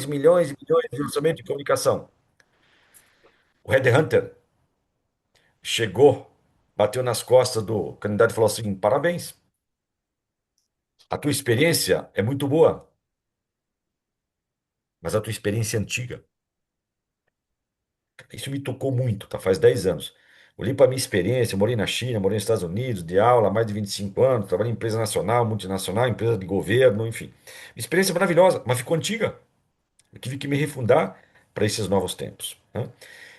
milhões e milhões de orçamento de comunicação. O Red Hunter chegou, bateu nas costas do candidato e falou assim: parabéns, a tua experiência é muito boa, mas a tua experiência é antiga. Isso me tocou muito, tá? Faz 10 anos. Olhei para a minha experiência, eu morei na China, morei nos Estados Unidos, de aula há mais de 25 anos, trabalhei em empresa nacional, multinacional, empresa de governo, enfim. Experiência maravilhosa, mas ficou antiga. Eu tive que me refundar para esses novos tempos, né?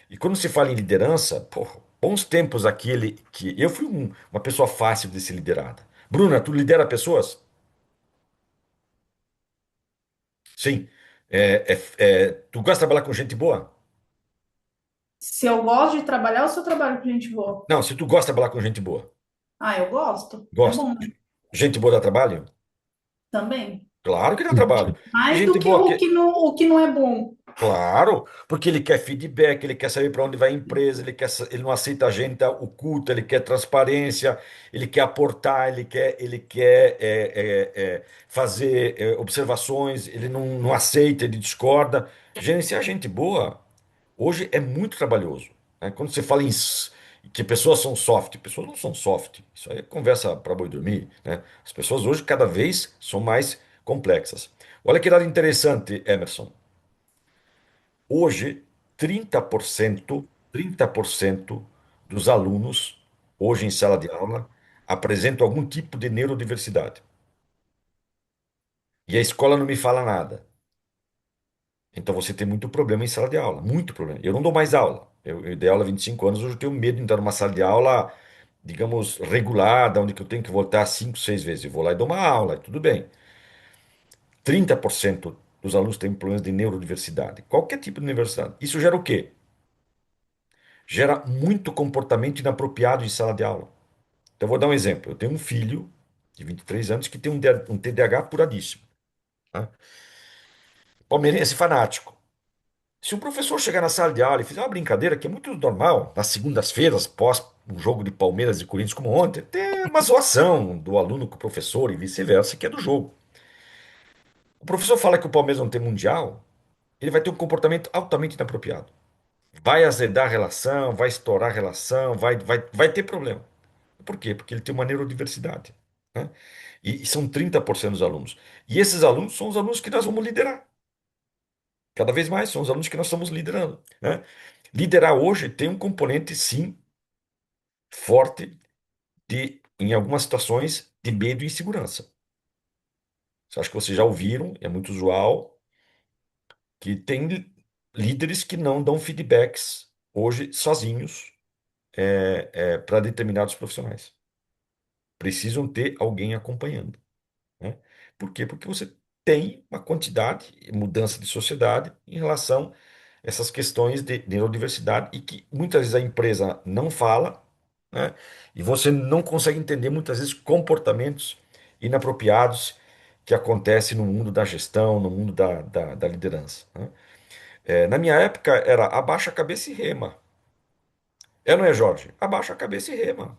E quando se fala em liderança, pô, bons tempos aquele que eu fui uma pessoa fácil de ser liderada. Bruna, tu lidera pessoas? Sim. Tu gosta de trabalhar com gente boa? Se eu gosto de trabalhar ou se eu trabalho com gente boa? Não, se tu gosta de trabalhar com gente boa. Ah, eu gosto. É Gosta. bom Gente boa dá trabalho? também. Claro que dá trabalho. E Mais gente do que boa que. o que não é bom. Claro, porque ele quer feedback, ele quer saber para onde vai a empresa, ele não aceita a gente oculta, ele quer transparência, ele quer aportar, ele quer fazer observações, ele não aceita, ele discorda. Gerenciar gente boa hoje é muito trabalhoso, né? Quando você fala que pessoas são soft, pessoas não são soft. Isso aí é conversa para boi dormir, né? As pessoas hoje cada vez são mais complexas. Olha que dado interessante, Emerson. Hoje, 30% dos alunos, hoje em sala de aula, apresentam algum tipo de neurodiversidade. E a escola não me fala nada. Então você tem muito problema em sala de aula, muito problema. Eu não dou mais aula. Eu dei aula há 25 anos, hoje eu tenho medo de entrar numa sala de aula, digamos, regulada, onde que eu tenho que voltar 5, 6 vezes. Eu vou lá e dou uma aula, e tudo bem. 30% dos alunos têm problemas de neurodiversidade. Qualquer tipo de universidade. Isso gera o quê? Gera muito comportamento inapropriado em sala de aula. Então, eu vou dar um exemplo. Eu tenho um filho de 23 anos que tem um TDAH apuradíssimo, tá? Palmeirense fanático. Se um professor chegar na sala de aula e fizer uma brincadeira, que é muito normal, nas segundas-feiras, pós um jogo de Palmeiras e Corinthians como ontem, tem uma zoação do aluno com o professor e vice-versa, que é do jogo. O professor fala que o Palmeiras não tem mundial, ele vai ter um comportamento altamente inapropriado. Vai azedar a relação, vai estourar a relação, vai ter problema. Por quê? Porque ele tem uma neurodiversidade, né? E são 30% dos alunos. E esses alunos são os alunos que nós vamos liderar. Cada vez mais são os alunos que nós estamos liderando, né? Liderar hoje tem um componente, sim, forte em algumas situações, de medo e insegurança. Acho que vocês já ouviram, é muito usual, que tem líderes que não dão feedbacks hoje sozinhos para determinados profissionais. Precisam ter alguém acompanhando, né? Por quê? Porque você tem uma quantidade, mudança de sociedade em relação a essas questões de neurodiversidade e que muitas vezes a empresa não fala, né? E você não consegue entender muitas vezes comportamentos inapropriados que acontecem no mundo da gestão, no mundo da liderança, né? Na minha época era abaixa a cabeça e rema. É, não é, Jorge? Abaixa a cabeça e rema.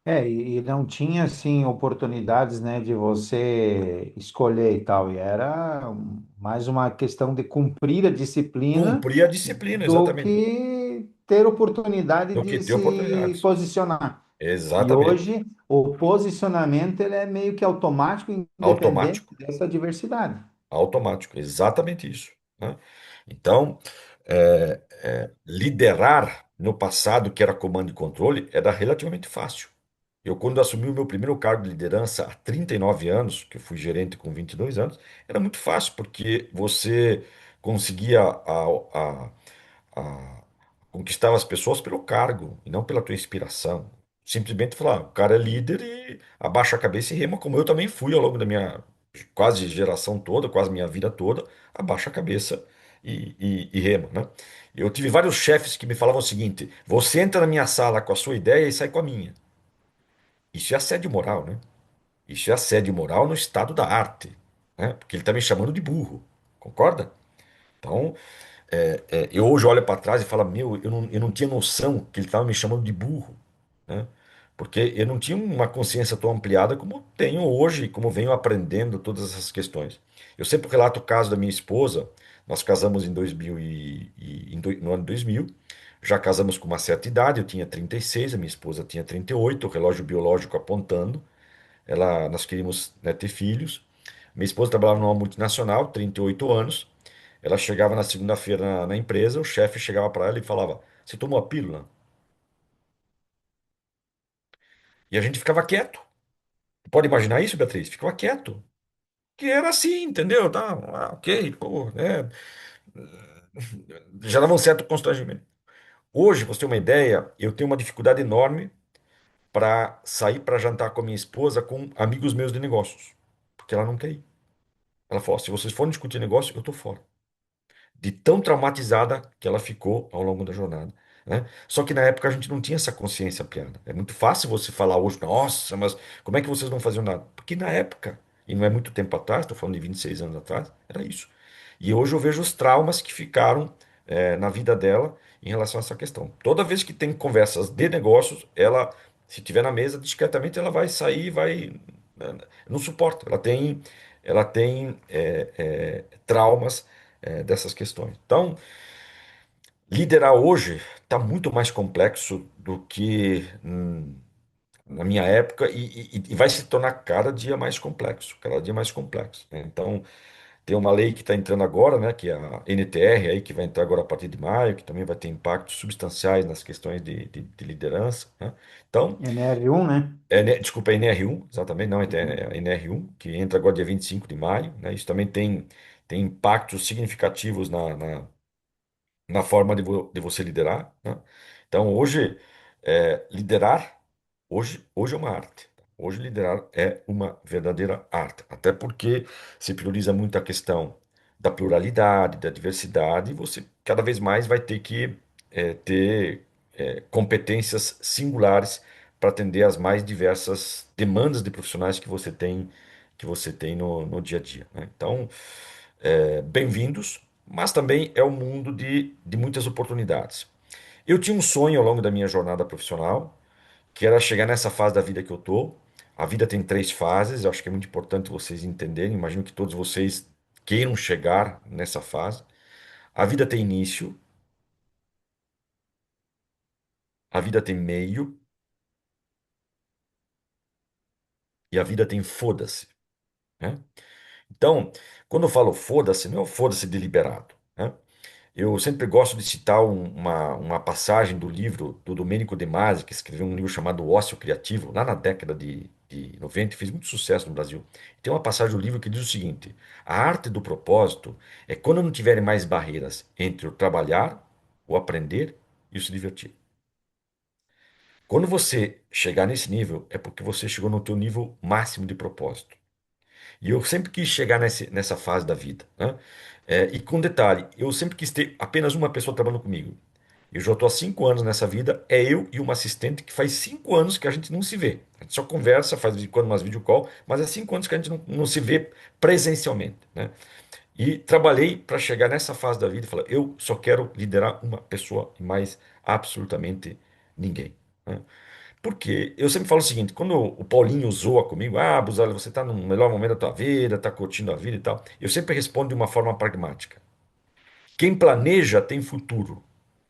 E não tinha assim oportunidades, né, de você escolher e tal, e era mais uma questão de cumprir a disciplina Cumprir a disciplina, do exatamente. que ter oportunidade Do que de ter se oportunidades. posicionar. E Exatamente. hoje o posicionamento ele é meio que automático, independente Automático. dessa diversidade. Automático, exatamente isso, né? Então, liderar no passado, que era comando e controle, era relativamente fácil. Eu, quando assumi o meu primeiro cargo de liderança há 39 anos, que eu fui gerente com 22 anos, era muito fácil, porque você conseguia conquistava as pessoas pelo cargo e não pela tua inspiração. Simplesmente falar, o cara é líder e abaixa a cabeça e rema, como eu também fui ao longo da minha quase geração toda, quase minha vida toda, abaixa a cabeça e rema, né? Eu tive vários chefes que me falavam o seguinte: você entra na minha sala com a sua ideia e sai com a minha. Isso é assédio moral, né? Isso é assédio moral no estado da arte, né? Porque ele está me chamando de burro, concorda? Então, eu hoje olho para trás e falo, meu, eu não tinha noção que ele estava me chamando de burro, né? Porque eu não tinha uma consciência tão ampliada como tenho hoje, como venho aprendendo todas essas questões. Eu sempre relato o caso da minha esposa. Nós casamos em 2000 no ano 2000. Já casamos com uma certa idade, eu tinha 36, a minha esposa tinha 38, o relógio biológico apontando. Nós queríamos, né, ter filhos. Minha esposa trabalhava numa multinacional, 38 anos. Ela chegava na segunda-feira na empresa, o chefe chegava para ela e falava: Você tomou a pílula? E a gente ficava quieto. Pode imaginar isso, Beatriz? Ficava quieto. Que era assim, entendeu? Tá, ok, pô, né? Já dava um certo constrangimento. Hoje, pra você ter uma ideia, eu tenho uma dificuldade enorme para sair para jantar com a minha esposa com amigos meus de negócios, porque ela não quer ir. Ela falou: Se vocês forem discutir negócio, eu tô fora. De tão traumatizada que ela ficou ao longo da jornada, né? Só que na época a gente não tinha essa consciência piada. É muito fácil você falar hoje: Nossa, mas como é que vocês não faziam nada? Porque na época, e não é muito tempo atrás, estou falando de 26 anos atrás, era isso. E hoje eu vejo os traumas que ficaram na vida dela em relação a essa questão. Toda vez que tem conversas de negócios, ela, se tiver na mesa, discretamente ela vai sair, vai, não suporta. Ela tem traumas dessas questões. Então, liderar hoje está muito mais complexo do que na minha época e vai se tornar cada dia mais complexo, cada dia mais complexo, né? Então, tem uma lei que está entrando agora, né, que é a NTR, aí, que vai entrar agora a partir de maio, que também vai ter impactos substanciais nas questões de liderança, né? Então, NR1, né? desculpa, é NR1, exatamente, não, Uhum. é NR1, que entra agora dia 25 de maio, né? Isso também tem impactos significativos na forma de você liderar, né? Então, hoje, liderar, hoje é uma arte. Hoje, liderar é uma verdadeira arte. Até porque se prioriza muito a questão da pluralidade, da diversidade, e você cada vez mais vai ter que ter competências singulares para atender às mais diversas demandas de profissionais que você tem no dia a dia, né? Então, bem-vindos, mas também é um mundo de muitas oportunidades. Eu tinha um sonho ao longo da minha jornada profissional, que era chegar nessa fase da vida que eu tô. A vida tem três fases, eu acho que é muito importante vocês entenderem. Imagino que todos vocês queiram chegar nessa fase. A vida tem início, a vida tem meio e a vida tem foda-se, né? Então, quando eu falo foda-se, não é o foda-se deliberado, né? Eu sempre gosto de citar uma passagem do livro do Domenico De Masi, que escreveu um livro chamado Ócio Criativo, lá na década de 90, e fez muito sucesso no Brasil. Tem uma passagem do livro que diz o seguinte: A arte do propósito é quando não tiverem mais barreiras entre o trabalhar, o aprender e o se divertir. Quando você chegar nesse nível, é porque você chegou no teu nível máximo de propósito. E eu sempre quis chegar nessa fase da vida, né? E com detalhe, eu sempre quis ter apenas uma pessoa trabalhando comigo. Eu já estou há 5 anos nessa vida, é eu e uma assistente que faz 5 anos que a gente não se vê. A gente só conversa, faz de vez em quando umas videocall, mas há 5 anos que a gente não se vê presencialmente, né? E trabalhei para chegar nessa fase da vida e falar, eu só quero liderar uma pessoa e mais absolutamente ninguém, né? Porque eu sempre falo o seguinte, quando o Paulinho zoa comigo: Busalho, você está no melhor momento da tua vida, está curtindo a vida e tal, eu sempre respondo de uma forma pragmática. Quem planeja tem futuro,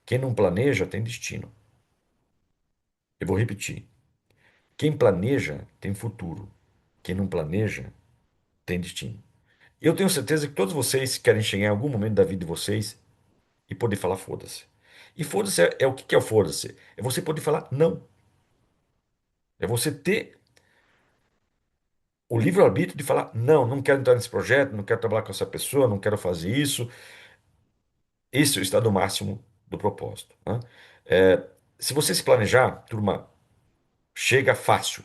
quem não planeja tem destino. Eu vou repetir. Quem planeja tem futuro, quem não planeja tem destino. Eu tenho certeza que todos vocês querem chegar em algum momento da vida de vocês e poder falar foda-se. E foda-se é o que que é o foda-se? É você poder falar não. É você ter o livre-arbítrio de falar: não, não quero entrar nesse projeto, não quero trabalhar com essa pessoa, não quero fazer isso. Esse é o estado máximo do propósito, né? Se você se planejar, turma, chega fácil.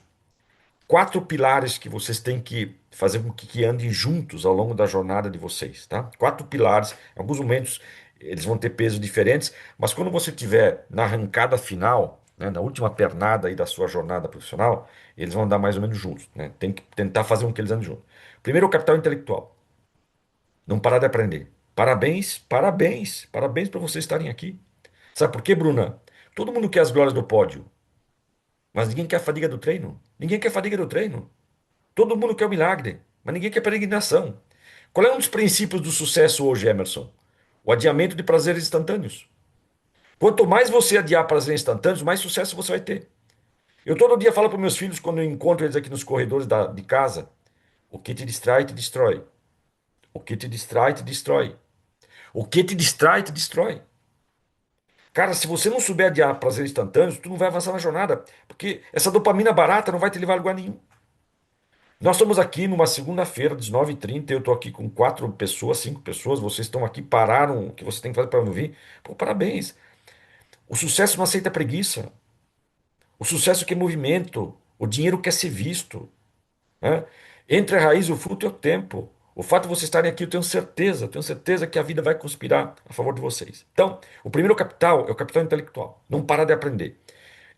Quatro pilares que vocês têm que fazer com que andem juntos ao longo da jornada de vocês, tá? Quatro pilares. Em alguns momentos eles vão ter pesos diferentes, mas quando você estiver na arrancada final, né, na última pernada aí da sua jornada profissional, eles vão andar mais ou menos juntos, né? Tem que tentar fazer com que eles andem juntos. Primeiro, o capital intelectual. Não parar de aprender. Parabéns, parabéns, parabéns para vocês estarem aqui. Sabe por quê, Bruna? Todo mundo quer as glórias do pódio, mas ninguém quer a fadiga do treino. Ninguém quer a fadiga do treino. Todo mundo quer o milagre, mas ninguém quer a peregrinação. Qual é um dos princípios do sucesso hoje, Emerson? O adiamento de prazeres instantâneos. Quanto mais você adiar prazeres instantâneos, mais sucesso você vai ter. Eu todo dia falo para meus filhos, quando eu encontro eles aqui nos corredores de casa, o que te distrai, te destrói. O que te distrai, te destrói. O que te distrai, te destrói. Cara, se você não souber adiar prazeres instantâneos, tu não vai avançar na jornada, porque essa dopamina barata não vai te levar a lugar nenhum. Nós estamos aqui numa segunda-feira, 19h30. Eu estou aqui com 4 pessoas, 5 pessoas. Vocês estão aqui, pararam o que você tem que fazer para me ouvir. Pô, parabéns. O sucesso não aceita preguiça. O sucesso quer movimento. O dinheiro quer ser visto, né? Entre a raiz e o fruto é o tempo. O fato de vocês estarem aqui, eu tenho certeza que a vida vai conspirar a favor de vocês. Então, o primeiro capital é o capital intelectual. Não parar de aprender.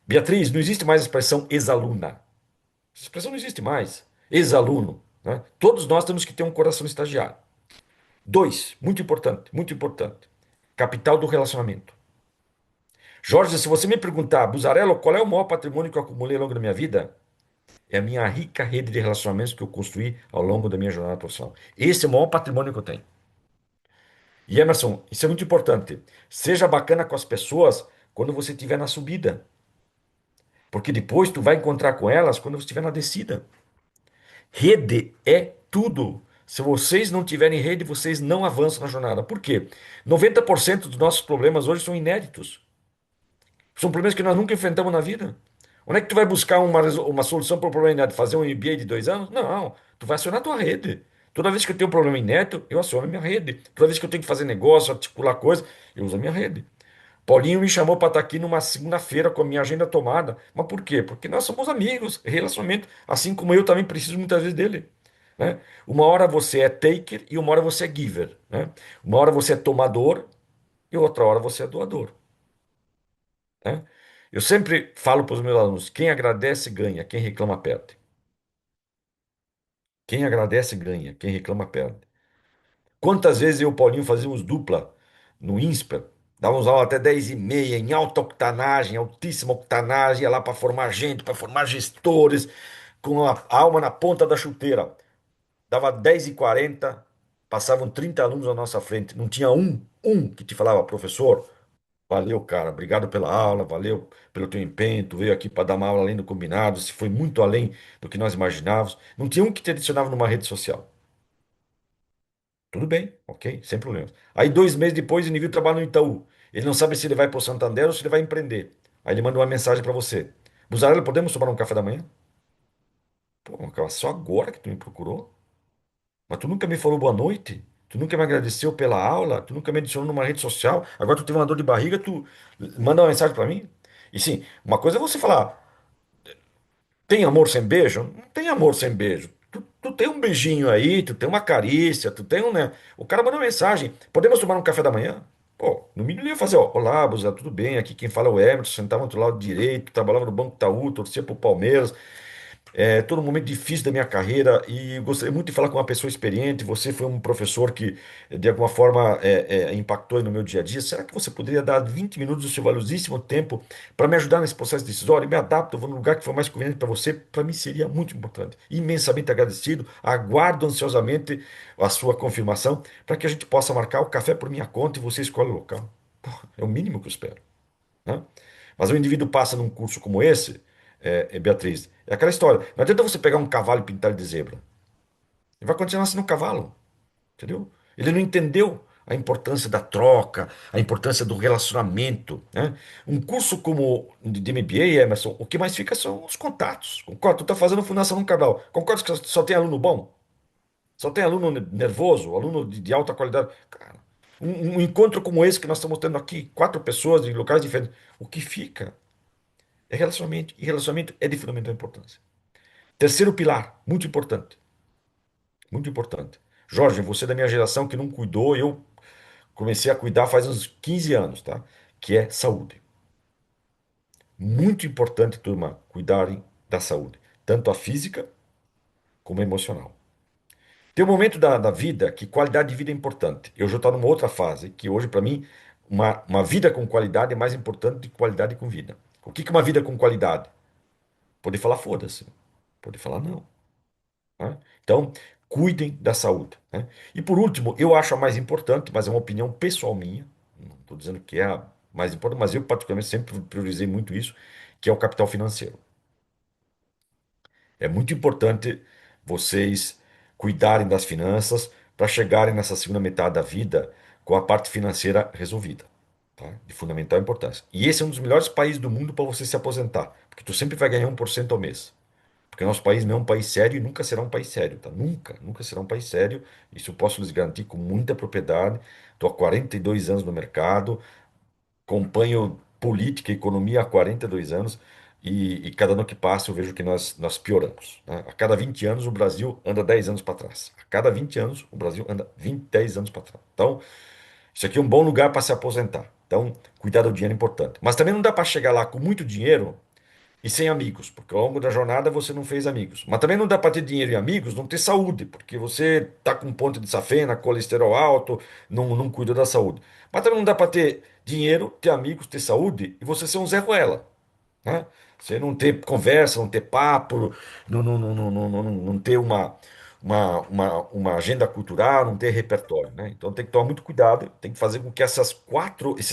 Beatriz, não existe mais a expressão ex-aluna. Essa expressão não existe mais. Ex-aluno, né? Todos nós temos que ter um coração estagiário. Dois, muito importante, muito importante. Capital do relacionamento. Jorge, se você me perguntar, Buzarello, qual é o maior patrimônio que eu acumulei ao longo da minha vida? É a minha rica rede de relacionamentos que eu construí ao longo da minha jornada profissional. Esse é o maior patrimônio que eu tenho. E Emerson, isso é muito importante. Seja bacana com as pessoas quando você estiver na subida, porque depois tu vai encontrar com elas quando você estiver na descida. Rede é tudo. Se vocês não tiverem rede, vocês não avançam na jornada. Por quê? 90% dos nossos problemas hoje são inéditos. São problemas que nós nunca enfrentamos na vida. Onde é que tu vai buscar uma solução para o problema inédito? Fazer um MBA de 2 anos? Não. Tu vai acionar a tua rede. Toda vez que eu tenho um problema inédito, eu aciono a minha rede. Toda vez que eu tenho que fazer negócio, articular coisa, eu uso a minha rede. Paulinho me chamou para estar aqui numa segunda-feira com a minha agenda tomada. Mas por quê? Porque nós somos amigos, relacionamento. Assim como eu também preciso muitas vezes dele, né? Uma hora você é taker e uma hora você é giver, né? Uma hora você é tomador e outra hora você é doador, né? Eu sempre falo para os meus alunos: quem agradece ganha, quem reclama perde. Quem agradece ganha, quem reclama perde. Quantas vezes eu e o Paulinho fazíamos dupla no INSPER? Dávamos aula até 10h30, em alta octanagem, altíssima octanagem, ia lá para formar gente, para formar gestores, com a alma na ponta da chuteira. Dava 10h40, passavam 30 alunos à nossa frente. Não tinha um que te falava, professor, valeu, cara, obrigado pela aula, valeu pelo teu empenho, tu veio aqui para dar uma aula além do combinado, se foi muito além do que nós imaginávamos. Não tinha um que te adicionava numa rede social. Tudo bem, ok, sem problemas. Aí 2 meses depois, o nível trabalha no Itaú. Ele não sabe se ele vai para o Santander ou se ele vai empreender. Aí ele manda uma mensagem para você. Buzarello, podemos tomar um café da manhã? Pô, cara, só agora que tu me procurou? Mas tu nunca me falou boa noite? Tu nunca me agradeceu pela aula? Tu nunca me adicionou numa rede social? Agora tu teve uma dor de barriga, tu manda uma mensagem para mim? E sim, uma coisa é você falar, tem amor sem beijo? Não tem amor sem beijo. Tu tem um beijinho aí, tu tem uma carícia, tu tem um, né? O cara mandou uma mensagem. Podemos tomar um café da manhã? Pô, no mínimo ele ia fazer, ó, olá, Buza, tudo bem? Aqui quem fala é o Emerson, sentava do lado direito, trabalhava no Banco Itaú, torcia pro Palmeiras. Todo um momento difícil da minha carreira e gostaria muito de falar com uma pessoa experiente. Você foi um professor que, de alguma forma, impactou aí no meu dia a dia. Será que você poderia dar 20 minutos do seu valiosíssimo tempo para me ajudar nesse processo decisório? Eu me adapto, eu vou no lugar que for mais conveniente para você. Para mim seria muito importante. Imensamente agradecido. Aguardo ansiosamente a sua confirmação para que a gente possa marcar o café por minha conta e você escolhe o local. Pô, é o mínimo que eu espero, né? Mas o indivíduo passa num curso como esse, Beatriz, é aquela história. Não adianta você pegar um cavalo e pintar ele de zebra. Ele vai continuar sendo um cavalo, entendeu? Ele não entendeu a importância da troca, a importância do relacionamento, né? Um curso como de MBA, Emerson, o que mais fica são os contatos. Concorda? Tu está fazendo fundação num canal. Concorda que só tem aluno bom? Só tem aluno nervoso, aluno de alta qualidade. Cara, um encontro como esse que nós estamos tendo aqui, 4 pessoas de locais diferentes, o que fica é relacionamento. E relacionamento é de fundamental importância. Terceiro pilar, muito importante. Muito importante. Jorge, você é da minha geração que não cuidou, eu comecei a cuidar faz uns 15 anos, tá? Que é saúde. Muito importante, turma, cuidarem da saúde, tanto a física como a emocional. Tem um momento da vida que qualidade de vida é importante. Eu já estou numa outra fase, que hoje, para mim, uma vida com qualidade é mais importante do que qualidade com vida. O que que é uma vida com qualidade? Poder falar foda-se, poder falar não, né? Então, cuidem da saúde, né? E por último, eu acho a mais importante, mas é uma opinião pessoal minha, não estou dizendo que é a mais importante, mas eu particularmente sempre priorizei muito isso, que é o capital financeiro. É muito importante vocês cuidarem das finanças para chegarem nessa segunda metade da vida com a parte financeira resolvida, tá? De fundamental importância. E esse é um dos melhores países do mundo para você se aposentar, porque tu sempre vai ganhar 1% ao mês. Porque nosso país não é um país sério e nunca será um país sério, tá? Nunca, nunca será um país sério. Isso eu posso lhes garantir com muita propriedade. Estou há 42 anos no mercado, acompanho política e economia há 42 anos e cada ano que passa eu vejo que nós pioramos, né? A cada 20 anos o Brasil anda 10 anos para trás. A cada 20 anos o Brasil anda 10 anos para trás. Então, isso aqui é um bom lugar para se aposentar. Então, cuidar do dinheiro é importante. Mas também não dá para chegar lá com muito dinheiro e sem amigos, porque ao longo da jornada você não fez amigos. Mas também não dá para ter dinheiro e amigos, não ter saúde, porque você está com ponto de safena, colesterol alto, não cuida da saúde. Mas também não dá para ter dinheiro, ter amigos, ter saúde e você ser um Zé Ruela, né? Você não ter conversa, não ter papo, não ter uma agenda cultural, não ter repertório, né? Então tem que tomar muito cuidado, tem que fazer com que esses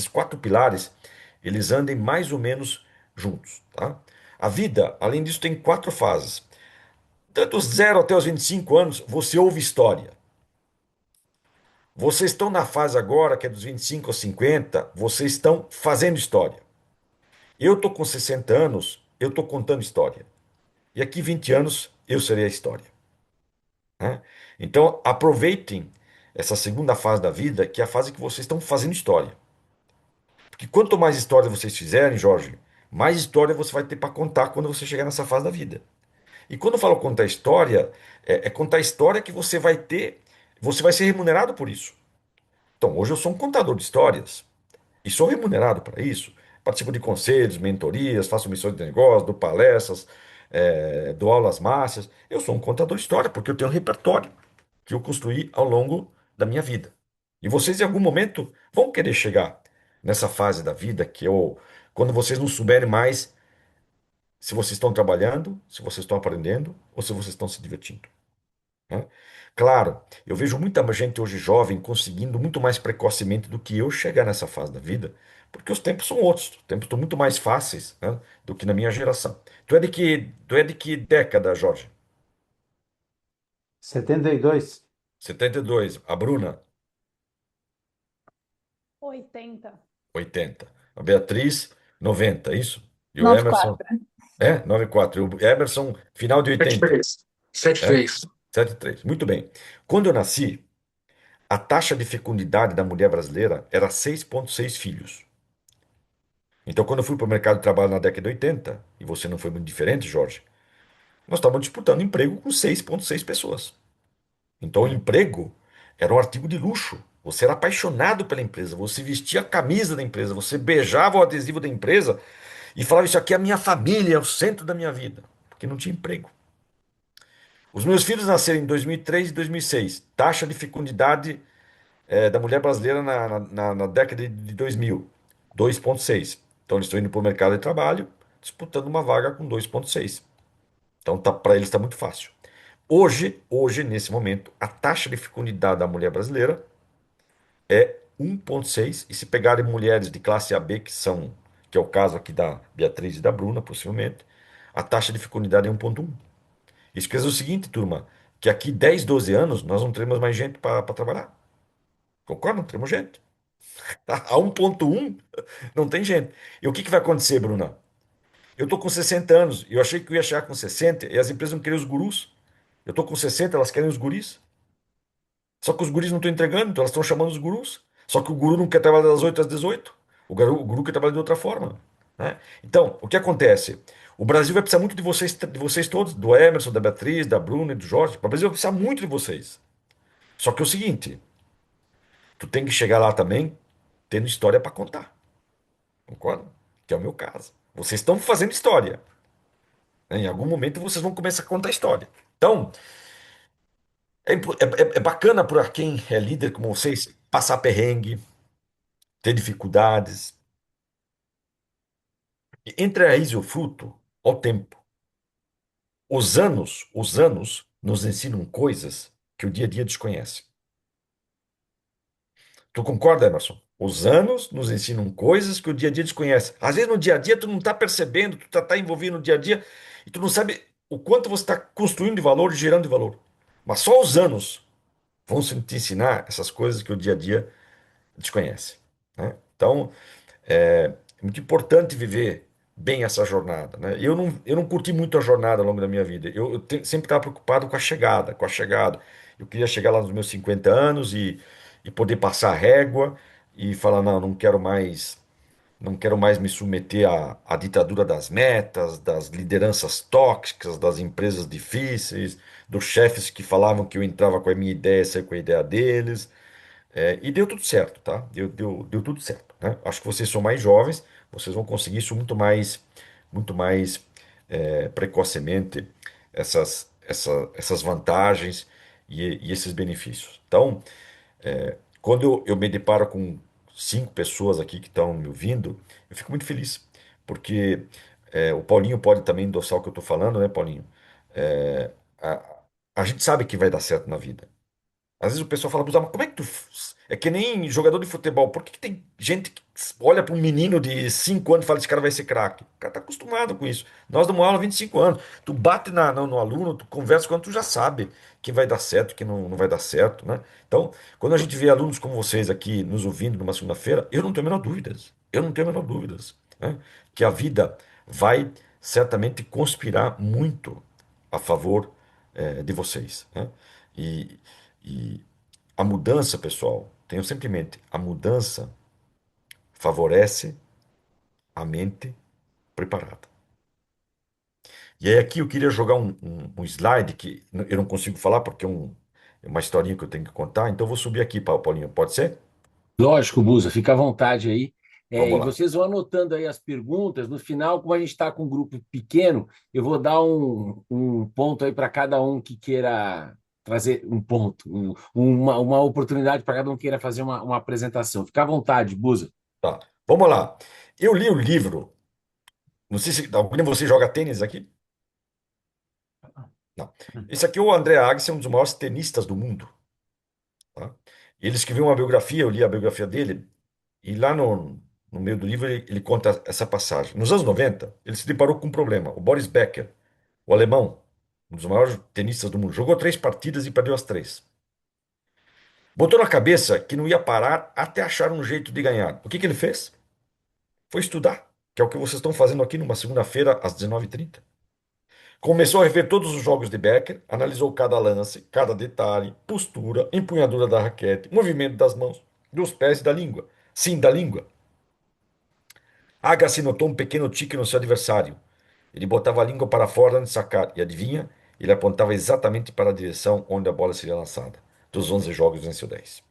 quatro pilares, eles andem mais ou menos juntos, tá? A vida, além disso, tem quatro fases. Tanto dos 0 até os 25 anos, você ouve história. Vocês estão na fase agora, que é dos 25 aos 50, vocês estão fazendo história. Eu estou com 60 anos, eu estou contando história. E aqui 20 anos eu serei a história, né? Então aproveitem essa segunda fase da vida, que é a fase que vocês estão fazendo história. Porque quanto mais história vocês fizerem, Jorge, mais história você vai ter para contar quando você chegar nessa fase da vida. E quando eu falo contar história, é contar história que você vai ter, você vai ser remunerado por isso. Então, hoje eu sou um contador de histórias e sou remunerado para isso. Participo de conselhos, mentorias, faço missões de negócio, dou palestras, dou aulas massas. Eu sou um contador de história porque eu tenho um repertório que eu construí ao longo da minha vida. E vocês, em algum momento, vão querer chegar nessa fase da vida quando vocês não souberem mais se vocês estão trabalhando, se vocês estão aprendendo ou se vocês estão se divertindo, né? Claro, eu vejo muita gente hoje jovem conseguindo muito mais precocemente do que eu chegar nessa fase da vida, porque os tempos são outros, os tempos estão muito mais fáceis, né, do que na minha geração. Tu é de que década, Jorge? 72. 72. A Bruna, 80. 80. A Beatriz, 90, isso? E o Emerson, 94. 94. E o Emerson, final de 80, 73. é? 73. 73. Muito bem. Quando eu nasci, a taxa de fecundidade da mulher brasileira era 6,6 filhos. Então, quando eu fui para o mercado de trabalho na década de 80, e você não foi muito diferente, Jorge, nós estávamos disputando emprego com 6,6 pessoas. Então, o emprego era um artigo de luxo. Você era apaixonado pela empresa, você vestia a camisa da empresa, você beijava o adesivo da empresa e falava: Isso aqui é a minha família, é o centro da minha vida, porque não tinha emprego. Os meus filhos nasceram em 2003 e 2006. Taxa de fecundidade da mulher brasileira na década de 2000, 2,6. Então, eles estão indo para o mercado de trabalho disputando uma vaga com 2,6. Então, para eles está muito fácil. Hoje, nesse momento, a taxa de fecundidade da mulher brasileira é 1,6. E se pegarem mulheres de classe AB, que é o caso aqui da Beatriz e da Bruna, possivelmente, a taxa de fecundidade é 1,1. Isso quer dizer o seguinte, turma, que aqui 10, 12 anos nós não teremos mais gente para trabalhar. Concorda? Não teremos gente. Tá? A 1,1 não tem gente. E o que vai acontecer, Bruna? Eu estou com 60 anos e eu achei que eu ia chegar com 60 e as empresas não queriam os gurus. Eu estou com 60, elas querem os guris. Só que os guris não estão entregando, então elas estão chamando os gurus. Só que o guru não quer trabalhar das 8 às 18. O guru quer trabalhar de outra forma, né? Então, o que acontece? O Brasil vai precisar muito de vocês todos, do Emerson, da Beatriz, da Bruna e do Jorge. O Brasil vai precisar muito de vocês. Só que é o seguinte, tu tem que chegar lá também tendo história para contar. Concorda? Que é o meu caso. Vocês estão fazendo história, né? Em algum momento vocês vão começar a contar história. Então, é bacana para quem é líder como vocês passar perrengue, ter dificuldades. E entre a raiz e o fruto, ao tempo. Os anos nos ensinam coisas que o dia a dia desconhece. Tu concorda, Emerson? Os anos nos ensinam coisas que o dia a dia desconhece. Às vezes no dia a dia tu não está percebendo, tu tá envolvido no dia a dia e tu não sabe o quanto você está construindo de valor e gerando de valor. Mas só os anos vão te ensinar essas coisas que o dia a dia desconhece, né? Então, é muito importante viver bem essa jornada, né? Eu não curti muito a jornada ao longo da minha vida. Eu sempre estava preocupado com a chegada, com a chegada. Eu queria chegar lá nos meus 50 anos e poder passar a régua e falar, não, não quero mais me submeter à ditadura das metas, das lideranças tóxicas, das empresas difíceis, dos chefes que falavam que eu entrava com a minha ideia e saía com a ideia deles. E deu tudo certo, tá? Deu tudo certo, né? Acho que vocês são mais jovens, vocês vão conseguir isso muito mais precocemente, essas vantagens e esses benefícios. Então, quando eu me deparo com 5 pessoas aqui que estão me ouvindo, eu fico muito feliz, porque o Paulinho pode também endossar o que eu estou falando, né, Paulinho? É, a, a gente sabe que vai dar certo na vida. Às vezes o pessoal fala, "Mas como é que tu. É que nem jogador de futebol. Por que que tem gente que olha para um menino de 5 anos e fala, esse cara vai ser craque? O cara tá acostumado com isso. Nós damos aula há 25 anos. Tu bate no aluno, tu conversa com ele, tu já sabe que vai dar certo, que não vai dar certo, né? Então, quando a gente vê alunos como vocês aqui nos ouvindo numa segunda-feira, eu não tenho a menor dúvidas. Eu não tenho a menor dúvidas, né? Que a vida vai certamente conspirar muito a favor, de vocês, né? E, e a mudança, pessoal, tenham sempre em mente, a mudança favorece a mente preparada. E aí aqui eu queria jogar um slide que eu não consigo falar porque é uma historinha que eu tenho que contar, então eu vou subir aqui, Paulinho, pode ser? Lógico, Busa, fica à vontade aí. Vamos E lá. vocês vão anotando aí as perguntas. No final, como a gente está com um grupo pequeno, eu vou dar um ponto aí para cada um que queira trazer um ponto, uma oportunidade para cada um que queira fazer uma apresentação. Fica à vontade, Busa. Tá. Vamos lá. Eu li o livro, não sei se alguém de vocês joga tênis aqui? Não. Esse aqui é o André Agassi, um dos maiores tenistas do mundo, tá? Ele escreveu uma biografia, eu li a biografia dele. E lá no meio do livro ele conta essa passagem. Nos anos 90, ele se deparou com um problema. O Boris Becker, o alemão, um dos maiores tenistas do mundo, jogou 3 partidas e perdeu as 3. Botou na cabeça que não ia parar até achar um jeito de ganhar. O que que ele fez? Foi estudar, que é o que vocês estão fazendo aqui numa segunda-feira às 19h30. Começou a rever todos os jogos de Becker, analisou cada lance, cada detalhe, postura, empunhadura da raquete, movimento das mãos, dos pés e da língua. Sim, da língua. Agassi notou um pequeno tique no seu adversário. Ele botava a língua para fora antes de sacar, e adivinha? Ele apontava exatamente para a direção onde a bola seria lançada. Dos 11 jogos, venceu 10.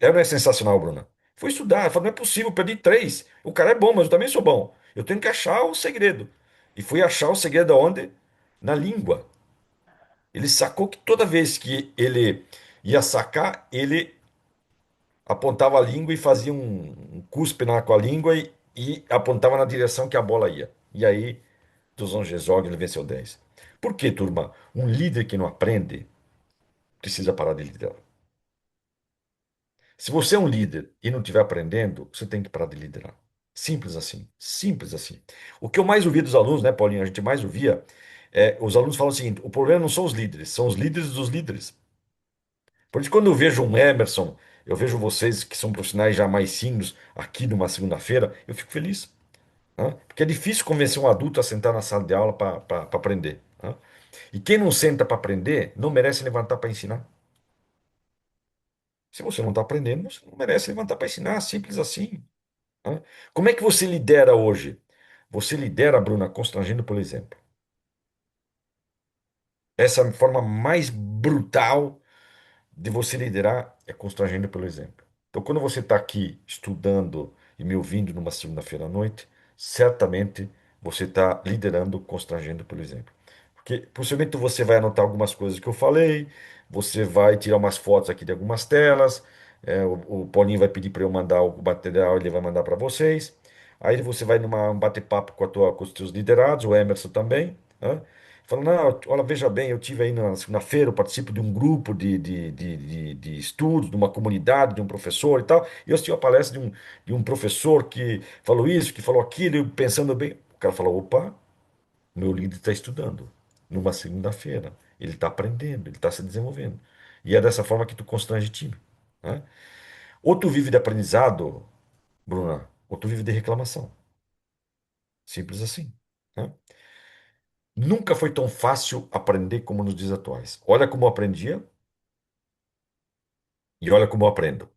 Não é sensacional, Bruna? Foi estudar, falou, não é possível, eu perdi 3. O cara é bom, mas eu também sou bom. Eu tenho que achar o segredo. E fui achar o segredo aonde? Na língua. Ele sacou que toda vez que ele ia sacar, ele apontava a língua e fazia um cuspe com a língua e apontava na direção que a bola ia. E aí, dos 11 jogos, ele venceu 10. Por quê, turma? Um líder que não aprende precisa parar de liderar. Se você é um líder e não estiver aprendendo, você tem que parar de liderar. Simples assim. Simples assim. O que eu mais ouvia dos alunos, né, Paulinho? A gente mais ouvia, os alunos falam o seguinte: o problema não são os líderes, são os líderes dos líderes. Por isso, quando eu vejo um Emerson, eu vejo vocês que são profissionais já mais seniors aqui numa segunda-feira, eu fico feliz, né? Porque é difícil convencer um adulto a sentar na sala de aula para aprender, né? E quem não senta para aprender, não merece levantar para ensinar. Se você não está aprendendo, você não merece levantar para ensinar, simples assim, né? Como é que você lidera hoje? Você lidera, Bruna, constrangendo pelo exemplo. Essa é a forma mais brutal de você liderar é constrangendo pelo exemplo. Então, quando você está aqui estudando e me ouvindo numa segunda-feira à noite, certamente você está liderando constrangendo pelo exemplo. Porque possivelmente você vai anotar algumas coisas que eu falei, você vai tirar umas fotos aqui de algumas telas, o Paulinho vai pedir para eu mandar o material, ele vai mandar para vocês. Aí você vai numa um bate-papo com os teus liderados, o Emerson também, né? Fala, não, olha, veja bem, eu tive aí na segunda-feira, eu participo de um grupo de estudos, de uma comunidade, de um professor e tal, e eu assisti uma palestra de um professor que falou isso, que falou aquilo, e eu pensando bem, o cara falou, opa, meu líder está estudando numa segunda-feira, ele está aprendendo, ele está se desenvolvendo. E é dessa forma que tu constrange time, né? Ou tu vive de aprendizado, Bruna, ou tu vive de reclamação. Simples assim, né? Nunca foi tão fácil aprender como nos dias atuais. Olha como eu aprendia e olha como eu aprendo.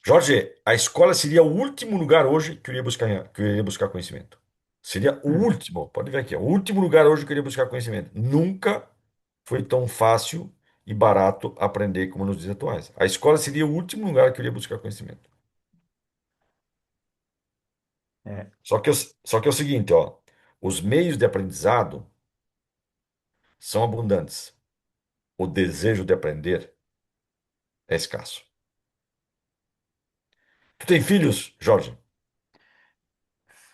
Jorge, a escola seria o último lugar hoje que eu iria buscar conhecimento. Seria o Hum. último, pode ver aqui, ó, o último lugar hoje que eu iria buscar conhecimento. Nunca foi tão fácil e barato aprender como nos dias atuais. A escola seria o último lugar que eu iria buscar conhecimento. É, Só que é o seguinte, ó, os meios de aprendizado são abundantes. O desejo de aprender é escasso. Tu tem filhos, Jorge?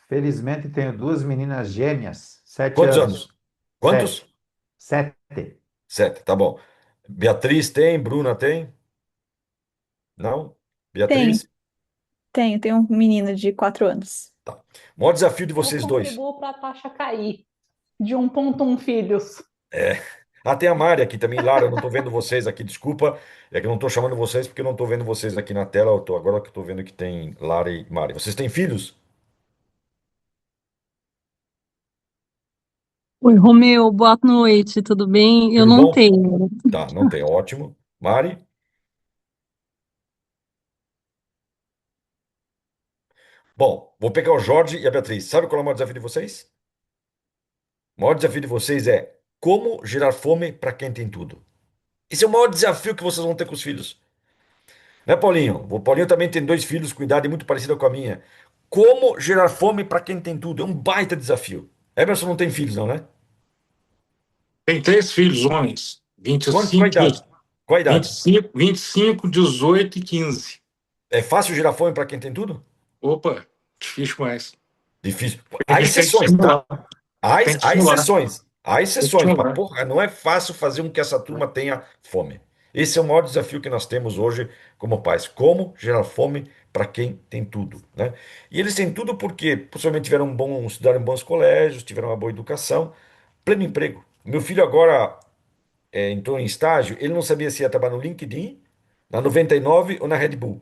felizmente tenho duas meninas gêmeas, 7 Quantos anos. anos? Quantos? Sete. Sete. Sete, tá bom. Beatriz tem, Bruna tem? Não? Tenho, Beatriz? tenho um menino de 4 anos. Tá. O maior desafio de Eu vocês dois. contribuo para a taxa cair de 1,1 filhos. É. Ah, tem a Mari aqui também, Lara, eu não estou vendo vocês aqui, desculpa. É que eu não estou chamando vocês porque eu não estou vendo vocês aqui na tela. Agora que eu estou vendo que tem Lara e Mari. Vocês têm filhos? Oi, Romeu, boa noite, tudo bem? Eu Tudo não bom? tenho. Tá, não tem, ótimo. Mari? Bom, vou pegar o Jorge e a Beatriz. Sabe qual é o maior desafio de vocês? O maior desafio de vocês é como gerar fome para quem tem tudo. Esse é o maior desafio que vocês vão ter com os filhos. Né, Paulinho? O Paulinho também tem dois filhos com idade muito parecida com a minha. Como gerar fome para quem tem tudo? É um baita desafio. Emerson não tem filhos, não, né? Tem três filhos, homens, Qual a 25, idade? Qual a idade? 25, 18 e 15. É fácil gerar fome para quem tem tudo? Opa, difícil mais. Difícil. A Há gente tem que exceções, tá? estimular, tem que Há estimular, exceções. Há tem que exceções, mas estimular. porra, não é fácil fazer com que essa turma tenha fome. Esse é o maior desafio que nós temos hoje como pais. Como gerar fome para quem tem tudo, né? E eles têm tudo porque possivelmente estudaram em bons colégios, tiveram uma boa educação, pleno emprego. Meu filho agora entrou em estágio, ele não sabia se ia trabalhar no LinkedIn, na 99 ou na Red Bull.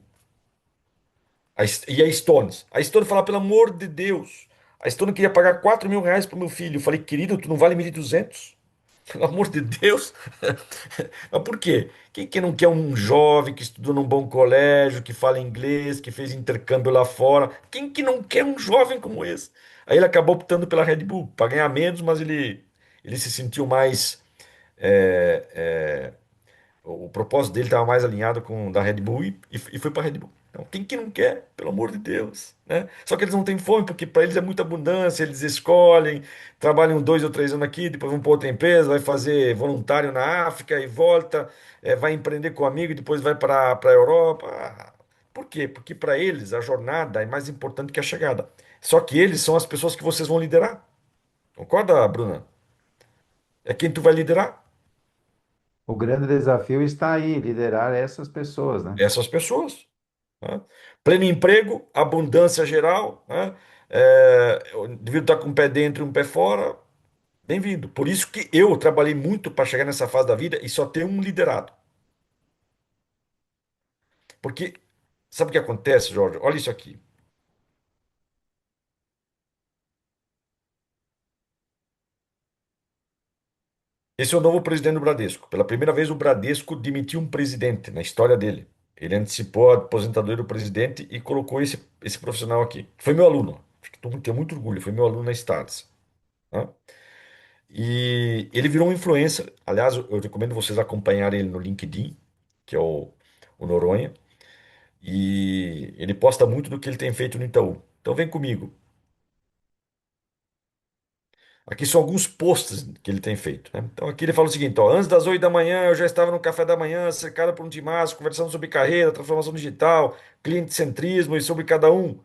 E a Stones. A Stone falava, pelo amor de Deus. A Stone queria pagar R$ 4.000 para o meu filho. Eu falei, querido, tu não vale 1.200. Pelo amor de Deus. Mas por quê? Quem que não quer um jovem que estudou num bom colégio, que fala inglês, que fez intercâmbio lá fora? Quem que não quer um jovem como esse? Aí ele acabou optando pela Red Bull, para ganhar menos, mas ele se sentiu mais. é, é, o propósito dele estava mais alinhado com o da Red Bull e foi para a Red Bull. Então, quem que não quer? Pelo amor de Deus, né? Só que eles não têm fome, porque para eles é muita abundância, eles escolhem, trabalham 2 ou 3 anos aqui, depois vão para outra empresa, vai fazer voluntário na África e volta, vai empreender com amigo e depois vai para a Europa. Por quê? Porque para eles a jornada é mais importante que a chegada. Só que eles são as pessoas que vocês vão liderar. Concorda, Bruna? É quem tu vai liderar. O grande desafio está aí, liderar essas pessoas, né? Essas pessoas. Né? Pleno emprego, abundância geral, né? Eu devido estar com um pé dentro e um pé fora, bem-vindo. Por isso que eu trabalhei muito para chegar nessa fase da vida e só ter um liderado. Porque, sabe o que acontece, Jorge? Olha isso aqui. Esse é o novo presidente do Bradesco. Pela primeira vez, o Bradesco demitiu um presidente na história dele. Ele antecipou a aposentadoria do presidente e colocou esse profissional aqui. Foi meu aluno. Tenho muito orgulho. Foi meu aluno na Stars. Né? E ele virou um influencer. Aliás, eu recomendo vocês acompanharem ele no LinkedIn, que é o Noronha. E ele posta muito do que ele tem feito no Itaú. Então vem comigo. Aqui são alguns posts que ele tem feito, né? Então aqui ele fala o seguinte, ó, antes das 8 da manhã eu já estava no café da manhã, cercado por um timaço, conversando sobre carreira, transformação digital, cliente-centrismo e sobre cada um.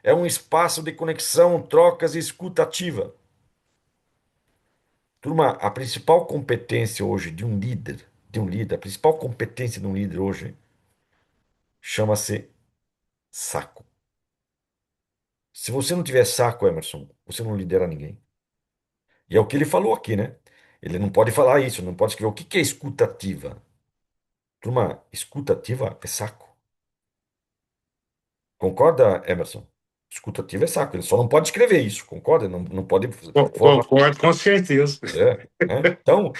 é um espaço de conexão, trocas e escuta ativa. Turma, a principal competência hoje de um líder, a principal competência de um líder hoje chama-se saco. Se você não tiver saco, Emerson, você não lidera ninguém. E é o que ele falou aqui, né? Ele não pode falar isso, não pode escrever. O que que é escutativa? Turma, escutativa é saco. Concorda, Emerson? Escutativa é saco. Ele só não pode escrever isso, concorda? Não, não pode formar. Concordo com certeza. Então,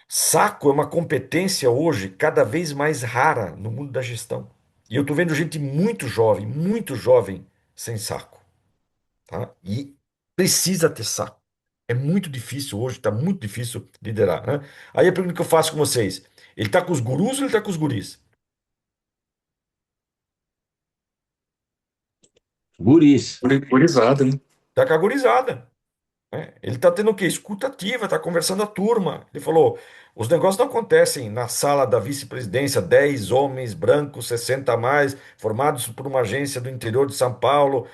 saco é uma competência hoje cada vez mais rara no mundo da gestão. E eu estou vendo gente muito jovem, sem saco, tá? E precisa ter saco. É muito difícil hoje, está muito difícil liderar, né? Aí a pergunta que eu faço com vocês: ele está com os gurus ou ele está com os guris? Guris. Gurizada, né? Está com a gurizada. Né? Ele está tendo o quê? Escuta ativa, está conversando a turma. Ele falou: os negócios não acontecem na sala da vice-presidência, 10 homens brancos, 60 a mais, formados por uma agência do interior de São Paulo,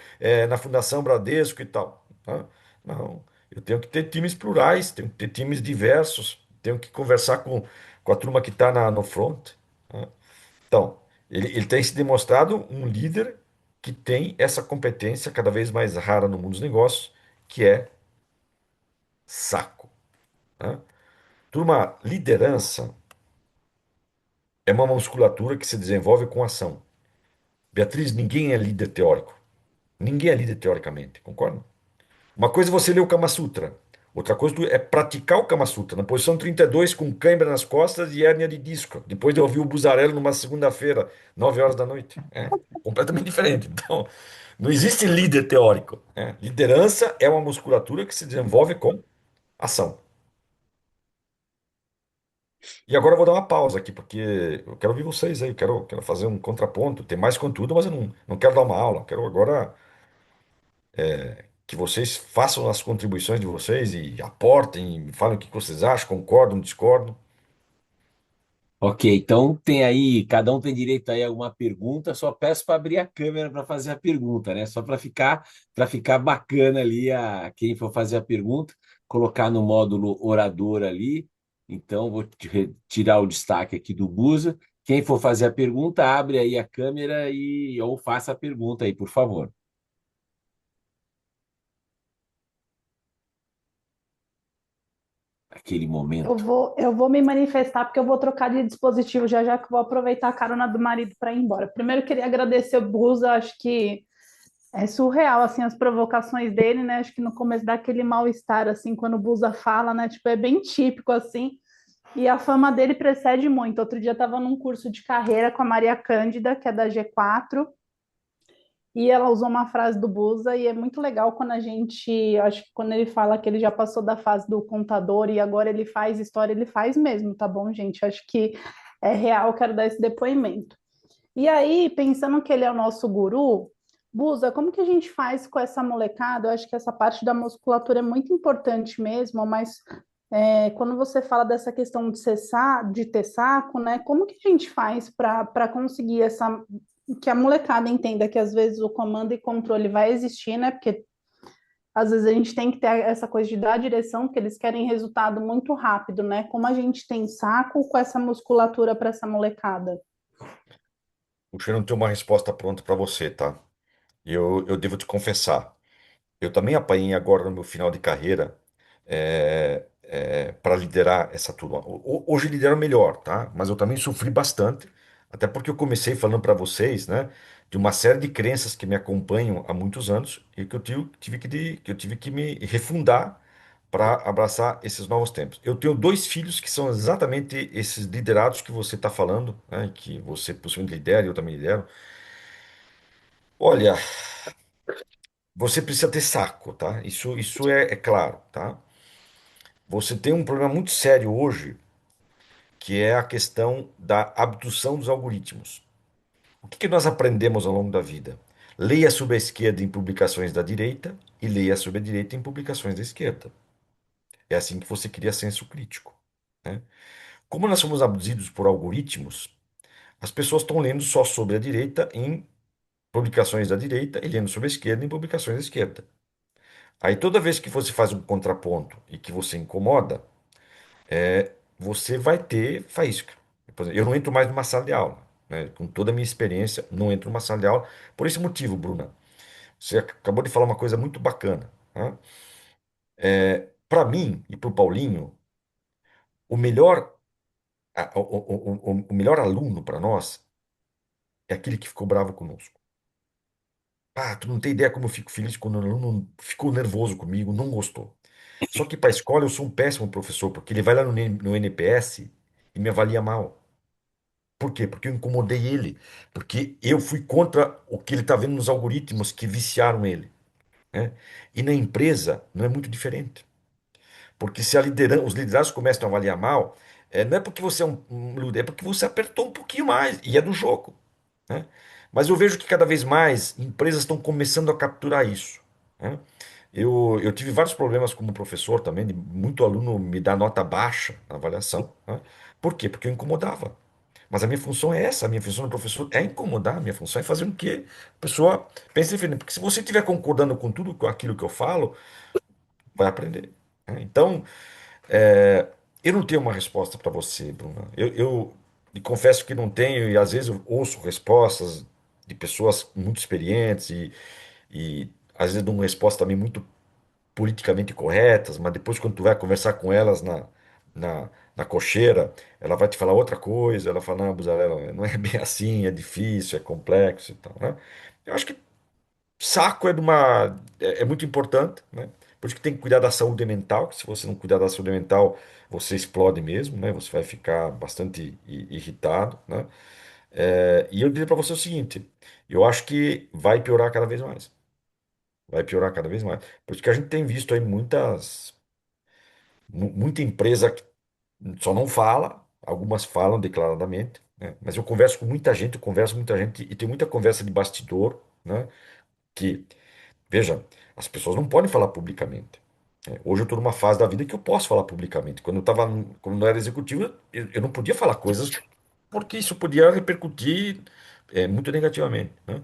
na Fundação Bradesco e tal. Tá? Não, eu tenho que ter times plurais, tenho que ter times diversos, tenho que conversar com a turma que está no front. Tá? Então, ele tem se demonstrado um líder que tem essa competência cada vez mais rara no mundo dos negócios, que é saco. Né? Turma, liderança é uma musculatura que se desenvolve com ação. Beatriz, ninguém é líder teórico. Ninguém é líder teoricamente, concorda? Uma coisa é você ler o Kama Sutra. Outra coisa é praticar o Kama Sutra, na posição 32, com cãibra nas costas e hérnia de disco. Depois de ouvir o Buzarello numa segunda-feira, 9 horas da noite. É completamente diferente. Então, não existe líder teórico. Né? Liderança é uma musculatura que se desenvolve com ação. E agora eu vou dar uma pausa aqui, porque eu quero ouvir vocês aí, eu quero fazer um contraponto. Tem mais conteúdo, mas eu não quero dar uma aula. Quero agora que vocês façam as contribuições de vocês e aportem, falem o que vocês acham, concordam, discordam. Ok, então tem aí, cada um tem direito aí a uma pergunta, só peço para abrir a câmera para fazer a pergunta, né? Só para ficar bacana ali a quem for fazer a pergunta, colocar no módulo orador ali. Então vou tirar o destaque aqui do Busa. Quem for fazer a pergunta, abre aí a câmera e ou faça a pergunta aí, por favor. Aquele Eu momento. vou, eu vou me manifestar porque eu vou trocar de dispositivo já já que eu vou aproveitar a carona do marido para ir embora. Primeiro, eu queria agradecer o Busa, acho que é surreal, assim, as provocações dele, né? Acho que no começo dá aquele mal-estar, assim, quando o Busa fala, né? Tipo, é bem típico, assim. E a fama dele precede muito. Outro dia eu estava num curso de carreira com a Maria Cândida, que é da G4, e ela usou uma frase do Busa, e é muito legal quando a gente, acho que quando ele fala que ele já passou da fase do contador e agora ele faz história, ele faz mesmo, tá bom, gente? Acho que é real, quero dar esse depoimento. E aí, pensando que ele é o nosso guru, Busa, como que a gente faz com essa molecada? Eu acho que essa parte da musculatura é muito importante mesmo, mas quando você fala dessa questão de ter saco, né? Como que a gente faz para conseguir que a molecada entenda que às vezes o comando e controle vai existir, né? Porque às vezes a gente tem que ter essa coisa de dar direção, porque eles querem resultado muito rápido, né? Como a gente tem saco com essa musculatura para essa molecada? Puxa, eu não tenho uma resposta pronta para você, tá? Eu devo te confessar. Eu também apanhei agora no meu final de carreira para liderar essa turma. Hoje lidero melhor, tá? Mas eu também sofri bastante, até porque eu comecei falando para vocês, né, de uma série de crenças que me acompanham há muitos anos e que eu tive que me refundar para abraçar esses novos tempos. Eu tenho dois filhos que são exatamente esses liderados que você está falando, né, que você possivelmente lidera e eu também lidero. Olha, você precisa ter saco, tá? Isso é claro, tá? Você tem um problema muito sério hoje, que é a questão da abdução dos algoritmos. O que que nós aprendemos ao longo da vida? Leia sobre a esquerda em publicações da direita e leia sobre a direita em publicações da esquerda. É assim que você cria senso crítico, né? Como nós somos abduzidos por algoritmos, as pessoas estão lendo só sobre a direita em publicações da direita e lendo sobre a esquerda em publicações da esquerda. Aí toda vez que você faz um contraponto e que você incomoda, você vai ter faísca. Por exemplo, eu não entro mais numa sala de aula, né? Com toda a minha experiência, não entro numa sala de aula. Por esse motivo, Bruna, você acabou de falar uma coisa muito bacana, né? Para mim e para o Paulinho, o melhor, o melhor aluno para nós é aquele que ficou bravo conosco. Ah, tu não tem ideia como eu fico feliz quando o aluno ficou nervoso comigo, não gostou. Só que para a escola eu sou um péssimo professor, porque ele vai lá no NPS e me avalia mal. Por quê? Porque eu incomodei ele. Porque eu fui contra o que ele está vendo nos algoritmos que viciaram ele, né? E na empresa não é muito diferente. Porque se os liderados começam a avaliar mal, não é porque você é um líder, é porque você apertou um pouquinho mais, e é do jogo, né? Mas eu vejo que cada vez mais empresas estão começando a capturar isso, né? Eu tive vários problemas como professor também, de muito aluno me dar nota baixa na avaliação, né? Por quê? Porque eu incomodava. Mas a minha função é essa, a minha função do professor é incomodar, a minha função é fazer com que a pessoa pense diferente. Porque se você estiver concordando com tudo com aquilo que eu falo, vai aprender, né? Então, eu não tenho uma resposta para você, Bruna. Eu lhe confesso que não tenho, e às vezes eu ouço respostas de pessoas muito experientes e às vezes dão uma resposta também muito politicamente corretas, mas depois quando tu vai conversar com elas na cocheira, ela vai te falar outra coisa, ela fala, não, Buzalela, não é bem assim, é difícil, é complexo e tal, né? Eu acho que saco é muito importante, né? Por isso que tem que cuidar da saúde mental, que se você não cuidar da saúde mental, você explode mesmo, né? Você vai ficar bastante irritado, né? E eu diria para você o seguinte, eu acho que vai piorar cada vez mais. Vai piorar cada vez mais. Por isso que a gente tem visto aí muita empresa que só não fala, algumas falam declaradamente, né? Mas eu converso com muita gente, eu converso com muita gente e tem muita conversa de bastidor, né? Que, veja, as pessoas não podem falar publicamente, né? Hoje eu estou numa fase da vida que eu posso falar publicamente. Quando eu era executivo, eu não podia falar coisas porque isso podia repercutir muito negativamente, né?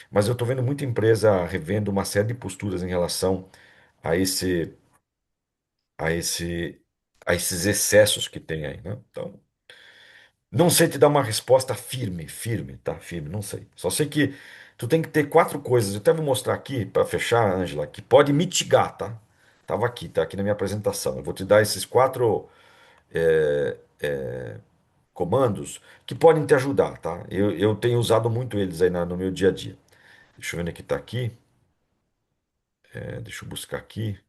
Mas eu estou vendo muita empresa revendo uma série de posturas em relação a esse, a esse, a esses excessos que tem aí, né? Então, não sei te dar uma resposta firme, firme, tá? Firme, não sei. Só sei que tu tem que ter quatro coisas. Eu até vou mostrar aqui para fechar, Ângela, que pode mitigar, tá? Tava aqui, tá aqui na minha apresentação. Eu vou te dar esses quatro é, é, comandos que podem te ajudar, tá? Eu tenho usado muito eles aí no meu dia a dia. Deixa eu ver onde é que tá aqui. Deixa eu buscar aqui.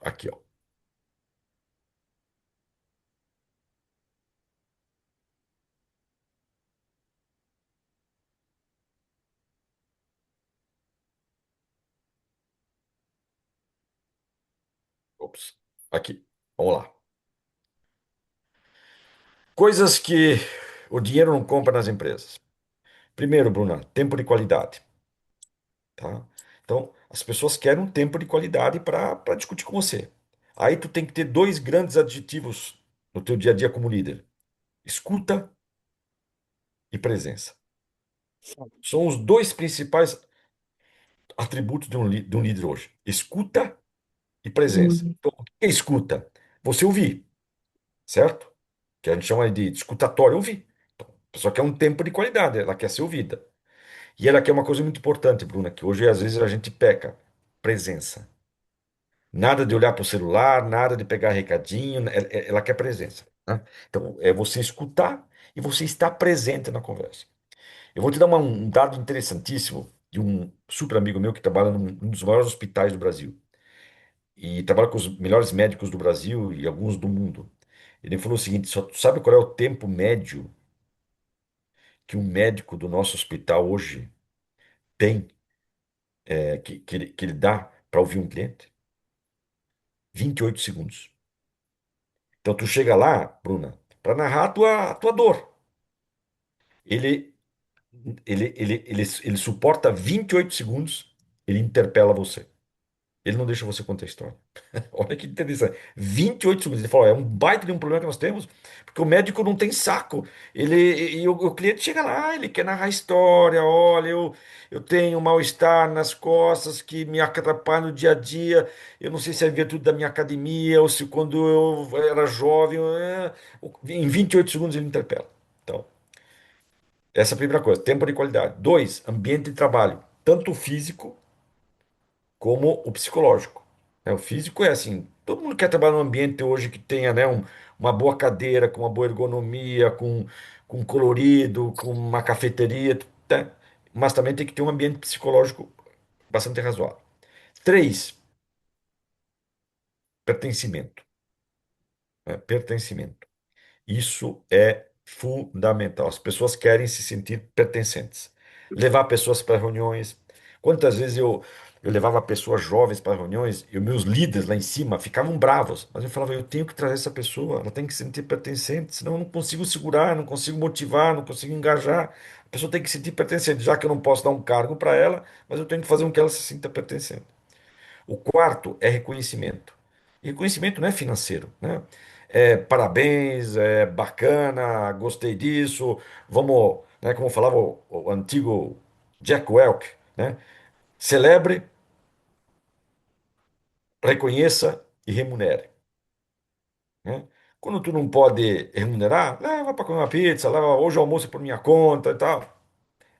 Aqui, ó. Ops. Aqui. Vamos lá. Coisas que o dinheiro não compra nas empresas. Primeiro, Bruna, tempo de qualidade, tá? Então, as pessoas querem um tempo de qualidade para discutir com você. Aí tu tem que ter dois grandes adjetivos no teu dia a dia como líder: escuta e presença. São os dois principais atributos de um líder hoje: escuta e presença. Então, o que é escuta? Você ouvir, certo? Que a gente chama de escutatório, ouvir. Então, a pessoa quer um tempo de qualidade, ela quer ser ouvida. E ela quer uma coisa muito importante, Bruna, que hoje às vezes a gente peca: presença. Nada de olhar para o celular, nada de pegar recadinho, ela quer presença, né? Então, é você escutar e você estar presente na conversa. Eu vou te dar um dado interessantíssimo de um super amigo meu que trabalha num dos maiores hospitais do Brasil e trabalha com os melhores médicos do Brasil e alguns do mundo. Ele falou o seguinte: só, sabe qual é o tempo médio que um médico do nosso hospital hoje tem, que ele dá para ouvir um cliente? 28 segundos. Então tu chega lá, Bruna, para narrar a tua dor. Ele, ele suporta 28 segundos, ele interpela você. Ele não deixa você contar a história. Olha que interessante. 28 segundos. Ele falou: é um baita de um problema que nós temos, porque o médico não tem saco. O cliente chega lá, ele quer narrar a história. Olha, eu tenho um mal-estar nas costas que me atrapalha no dia a dia. Eu não sei se é virtude da minha academia ou se quando eu era jovem. Em 28 segundos ele interpela. Então, essa é a primeira coisa: tempo de qualidade. Dois, ambiente de trabalho, tanto o físico como o psicológico. O físico é assim, todo mundo quer trabalhar num ambiente hoje que tenha, né, uma boa cadeira, com uma boa ergonomia, com colorido, com uma cafeteria, né? Mas também tem que ter um ambiente psicológico bastante razoável. Três, pertencimento. Pertencimento. Isso é fundamental. As pessoas querem se sentir pertencentes. Levar pessoas para reuniões. Quantas vezes eu levava pessoas jovens para reuniões e os meus líderes lá em cima ficavam bravos. Mas eu falava, eu tenho que trazer essa pessoa, ela tem que se sentir pertencente, senão eu não consigo segurar, não consigo motivar, não consigo engajar. A pessoa tem que se sentir pertencente, já que eu não posso dar um cargo para ela, mas eu tenho que fazer com que ela se sinta pertencente. O quarto é reconhecimento. E reconhecimento não é financeiro, né? É parabéns, é bacana, gostei disso, vamos, né, como falava o antigo Jack Welch, né? Celebre, reconheça e remunere, né? Quando tu não pode remunerar, leva para comer uma pizza, leva hoje o almoço é por minha conta e tal.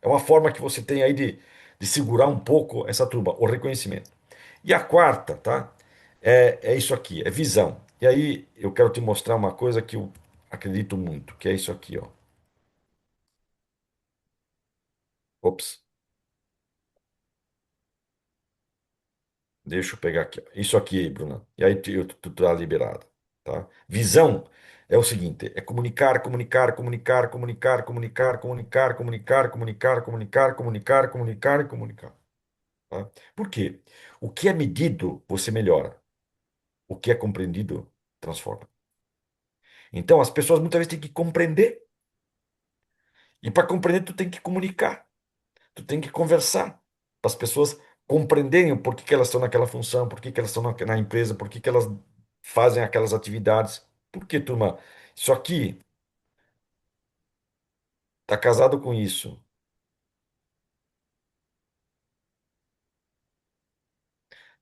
É uma forma que você tem aí de segurar um pouco essa turma, o reconhecimento. E a quarta, tá? É isso aqui, é visão. E aí eu quero te mostrar uma coisa que eu acredito muito, que é isso aqui, ó. Ops, deixa eu pegar aqui, ó. Isso aqui, Bruna. E aí tu tá liberado, tá? Visão é o seguinte, é comunicar, comunicar, comunicar, comunicar, comunicar, comunicar, comunicar, comunicar, comunicar, comunicar, comunicar e comunicar, tá? Por quê? O que é medido, você melhora. O que é compreendido, transforma. Então, as pessoas muitas vezes têm que compreender. E para compreender, tu tem que comunicar. Tu tem que conversar. Para as pessoas compreenderem o porquê que elas estão naquela função, por que que elas estão na empresa, por que que elas fazem aquelas atividades. Por que, turma? Isso aqui, tá casado com isso.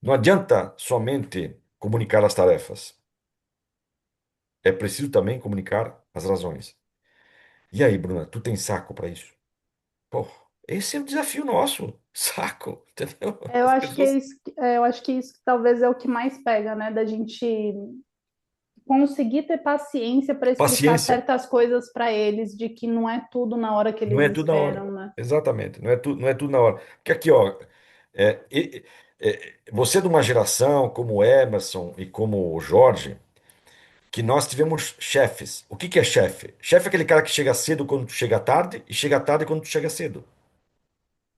Não adianta somente comunicar as tarefas. É preciso também comunicar as razões. E aí, Bruna, tu tem saco para isso? Pô, esse é o desafio nosso. Saco, entendeu? Eu As acho que é pessoas. isso, eu acho que isso talvez é o que mais pega, né? Da gente conseguir ter paciência para explicar Paciência. certas coisas para eles, de que não é tudo na hora que Não eles é tudo na hora. esperam, né? Exatamente. Não é tudo na hora. Porque aqui, ó, você é de uma geração como o Emerson e como o Jorge, que nós tivemos chefes. O que que é chefe? Chefe é aquele cara que chega cedo quando tu chega tarde e chega tarde quando tu chega cedo.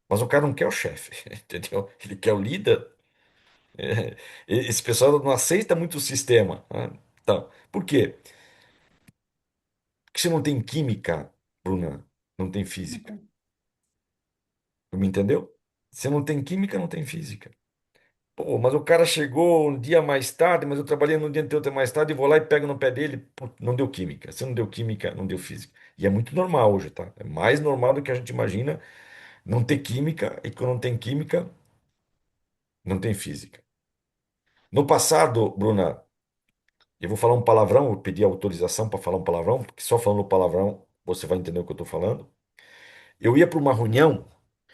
Mas o cara não quer o chefe, entendeu? Ele quer o líder. É, esse pessoal não aceita muito o sistema, né? Então, por quê? Porque se não tem química, Bruna, não tem física. Me entendeu? Se não tem química, não tem física. Pô, mas o cara chegou um dia mais tarde, mas eu trabalhei no dia anterior mais tarde e vou lá e pego no pé dele. Pô, não deu química. Se não deu química, não deu física. E é muito normal hoje, tá? É mais normal do que a gente imagina não ter química e quando não tem química, não tem física. No passado, Bruna, eu vou falar um palavrão, eu pedi autorização para falar um palavrão, porque só falando palavrão você vai entender o que eu estou falando. Eu ia para uma reunião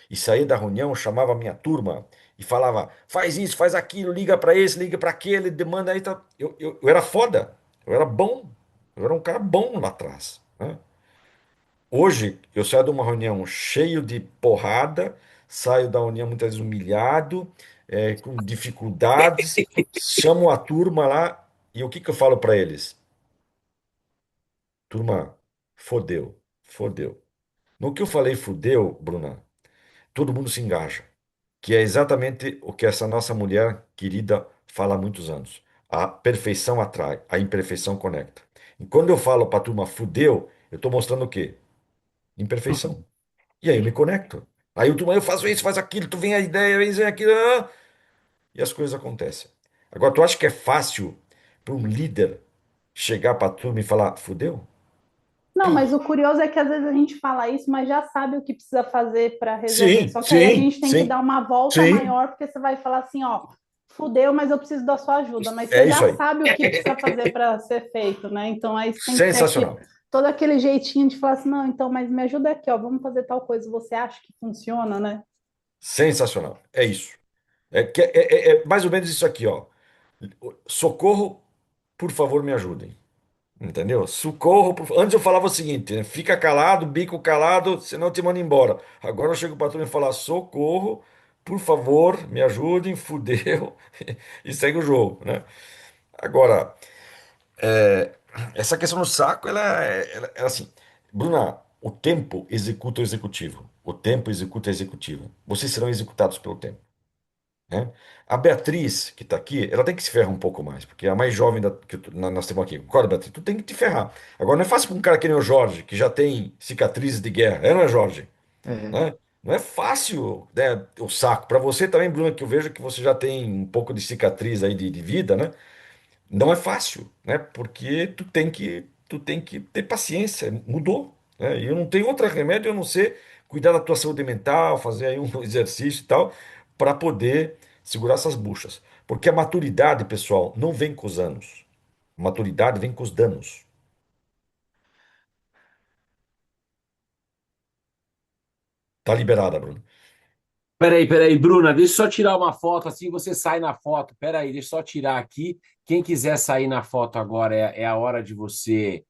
e saía da reunião, chamava a minha turma e falava: faz isso, faz aquilo, liga para esse, liga para aquele, demanda aí. Tá. Eu era foda, eu era bom, eu era um cara bom lá atrás, né? Hoje, eu saio de uma reunião cheio de porrada, saio da reunião muitas vezes humilhado, com dificuldades, chamo a turma lá e o que que eu falo para eles? Turma, fodeu, fodeu. No que eu falei fodeu, Bruna, todo mundo se engaja. Que é exatamente o que essa nossa mulher querida fala há muitos anos. A perfeição atrai, a imperfeição conecta. E quando eu falo para a turma fudeu, eu estou mostrando o quê? Imperfeição. E aí eu me conecto. Aí o turma, eu faço isso, faz aquilo, tu vem a ideia, vem aquilo. e as coisas acontecem. Agora, tu acha que é fácil para um líder chegar para a turma e falar, fudeu? Não, mas o curioso é que às vezes a gente fala isso, mas já sabe o que precisa fazer para resolver. Sim, Só que aí a sim, gente tem que sim, dar uma volta sim. maior, porque você vai falar assim, ó, fudeu, mas eu preciso da sua ajuda. Mas É você isso já aí. sabe o que precisa fazer para ser feito, né? Então aí você tem que ter aqui Sensacional. todo aquele jeitinho de falar assim, não, então, mas me ajuda aqui, ó, vamos fazer tal coisa. Você acha que funciona, né? Sensacional. É isso. É mais ou menos isso aqui, ó. Socorro, por favor, me ajudem. Entendeu? Socorro. Antes eu falava o seguinte, né? Fica calado, bico calado, senão eu te mando embora. Agora eu chego para turma e falo, socorro, por favor, me ajudem, fudeu, e segue o jogo, né? Agora, é, essa questão do saco, ela é assim, Bruna, o tempo executa o executivo. O tempo executa a executiva. Vocês serão executados pelo tempo, né? A Beatriz, que está aqui, ela tem que se ferrar um pouco mais, porque é a mais jovem nós temos aqui. Concorda, Beatriz? Tu tem que te ferrar. Agora, não é fácil para um cara que nem o Jorge, que já tem cicatrizes de guerra. É, não é, Jorge? É. Né? Não é fácil, né, o saco. Para você também, Bruna, que eu vejo que você já tem um pouco de cicatriz aí de vida, né? Não é fácil, né? Porque tu tem que ter paciência. Mudou, né? E eu não tenho outro remédio a não ser cuidar da tua saúde mental, fazer aí um exercício e tal, para poder segurar essas buchas. Porque a maturidade, pessoal, não vem com os anos. A maturidade vem com os danos. Tá liberada, Bruno. Peraí, Bruna, deixa eu só tirar uma foto, assim você sai na foto. Peraí, deixa eu só tirar aqui. Quem quiser sair na foto agora é a hora de você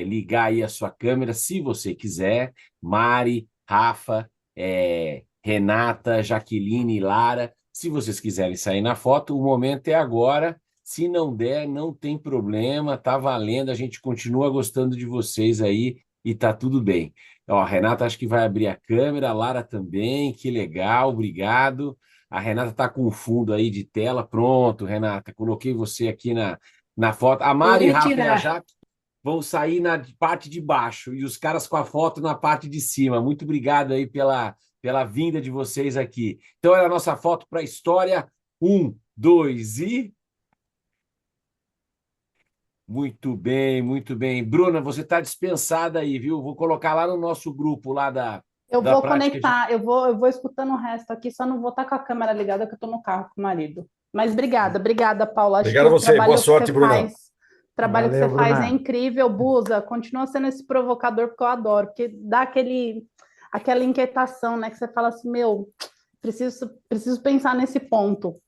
ligar aí a sua câmera, se você quiser. Mari, Rafa, Renata, Jaqueline e Lara. Se vocês quiserem sair na foto, o momento é agora. Se não der, não tem problema, tá valendo. A gente continua gostando de vocês aí e tá tudo bem. Ó, a Renata acho que vai abrir a câmera, a Lara também, que legal, obrigado. A Renata está com o fundo aí de tela. Pronto, Renata, coloquei você aqui na foto. A Vou Mari, Rafa e a retirar. Jaque vão sair na parte de baixo e os caras com a foto na parte de cima. Muito obrigado aí pela vinda de vocês aqui. Então, é a nossa foto para a história. Um, dois e. Muito bem, muito bem. Bruna, você está dispensada aí, viu? Vou colocar lá no nosso grupo lá Eu da vou prática de. conectar, eu vou escutando o resto aqui, só não vou estar com a câmera ligada, que eu estou no carro com o marido. Mas obrigada, Paula. Acho que Obrigado a o você. Boa trabalho que você sorte, Bruna. faz, o trabalho que você Valeu, faz é Bruna. incrível, Busa. Continua sendo esse provocador, porque eu adoro, porque dá aquela inquietação, né? Que você fala assim, meu, preciso pensar nesse ponto.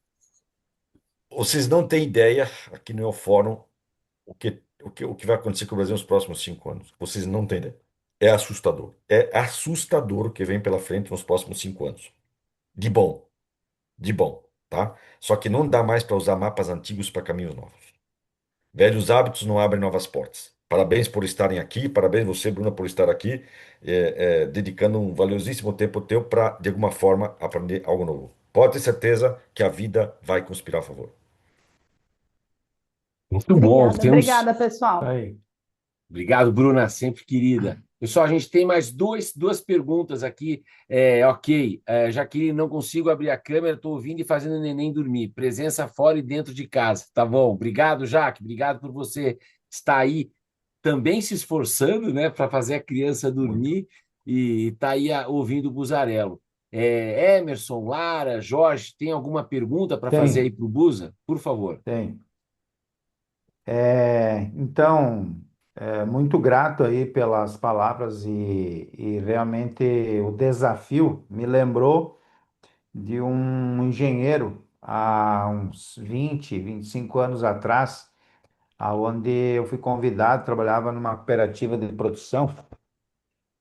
Vocês não têm ideia, aqui no meu fórum, o que vai acontecer com o Brasil nos próximos 5 anos. Vocês não têm ideia. É assustador. É assustador o que vem pela frente nos próximos 5 anos. De bom, de bom, tá? Só que não dá mais para usar mapas antigos para caminhos novos. Velhos hábitos não abrem novas portas. Parabéns por estarem aqui, parabéns você, Bruna, por estar aqui, dedicando um valiosíssimo tempo teu para, de alguma forma, aprender algo novo. Pode ter certeza que a vida vai conspirar a favor. Muito bom, temos. Obrigada, pessoal. Aí. Obrigado, Bruna, sempre querida. Pessoal, a gente tem mais duas perguntas aqui. Ok, Jaqueline, não consigo abrir a câmera, estou ouvindo e fazendo o neném dormir. Presença fora e dentro de casa. Tá bom. Obrigado, Jaque. Obrigado por você estar aí também se esforçando, né, para fazer a criança Muito. dormir e tá aí ouvindo o Buzarelo. Emerson, Lara, Jorge, tem alguma pergunta para fazer aí Tem, para o Buza? Por favor. tem. Então, muito grato aí pelas palavras e realmente o desafio me lembrou de um engenheiro há uns 25 anos atrás, aonde eu fui convidado, trabalhava numa cooperativa de produção.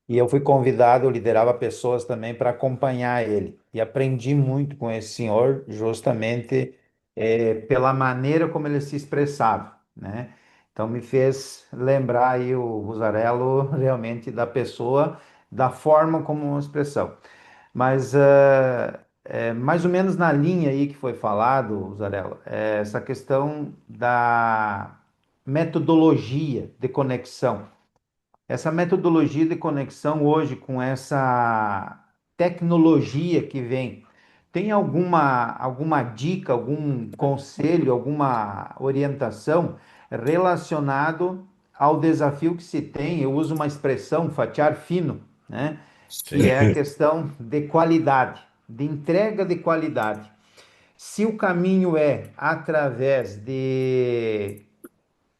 E eu fui convidado, eu liderava pessoas também para acompanhar ele. E aprendi muito com esse senhor, justamente pela maneira como ele se expressava, né? Então me fez lembrar aí o Rosarello realmente da pessoa, da forma como uma expressão. Mas mais ou menos na linha aí que foi falado, Rosarello, essa questão da metodologia de conexão. Essa metodologia de conexão hoje com essa tecnologia que vem tem alguma dica, algum conselho, alguma orientação relacionado ao desafio que se tem? Eu uso uma expressão, fatiar fino, né? Que Sim. é a questão de qualidade, de entrega de qualidade. Se o caminho é através de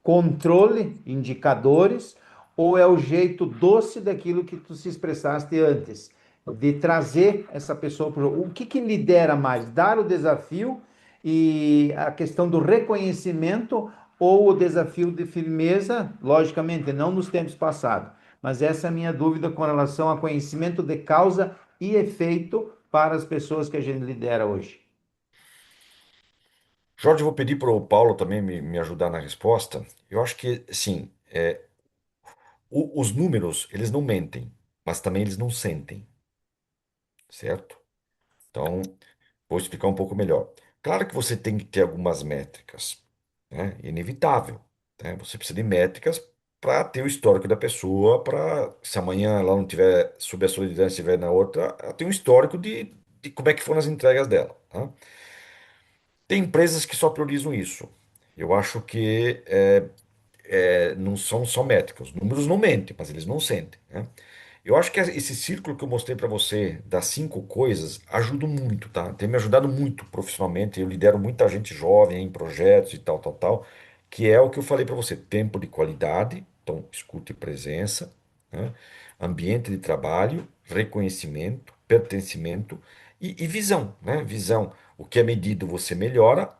controle, indicadores, ou é o jeito doce daquilo que tu se expressaste antes, de trazer essa pessoa para o que que lidera mais, dar o desafio e a questão do reconhecimento ou o desafio de firmeza, logicamente, não nos tempos passados, mas essa é a minha dúvida com relação a conhecimento de causa e efeito para as pessoas que a gente lidera hoje. Jorge, eu vou pedir para o Paulo também me ajudar na resposta. Eu acho que, sim, os números, eles não mentem, mas também eles não sentem, certo? Então, vou explicar um pouco melhor. Claro que você tem que ter algumas métricas, né? Inevitável, né? Você precisa de métricas para ter o histórico da pessoa, para se amanhã ela não tiver sob a sua liderança, estiver na outra, ela tem um histórico de como é que foram as entregas dela, tá? Tem empresas que só priorizam isso. Eu acho que não são só métricas. Os números não mentem, mas eles não sentem, né? Eu acho que esse círculo que eu mostrei para você das 5 coisas ajuda muito, tá? Tem me ajudado muito profissionalmente. Eu lidero muita gente jovem em projetos e tal, tal, tal, que é o que eu falei para você: tempo de qualidade, então escuta e presença, né? Ambiente de trabalho, reconhecimento, pertencimento e visão, né? Visão. O que é medido você melhora,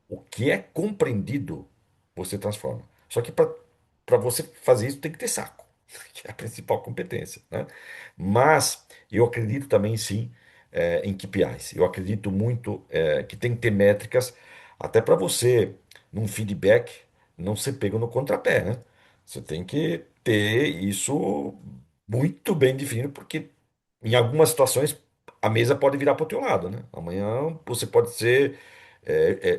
o que é compreendido você transforma. Só que para você fazer isso tem que ter saco, que é a principal competência, né? Mas eu acredito também sim em KPIs. Eu acredito muito que tem que ter métricas até para você, num feedback, não ser pego no contrapé, né? Você tem que ter isso muito bem definido, porque em algumas situações a mesa pode virar para o teu lado, né? Amanhã você pode ser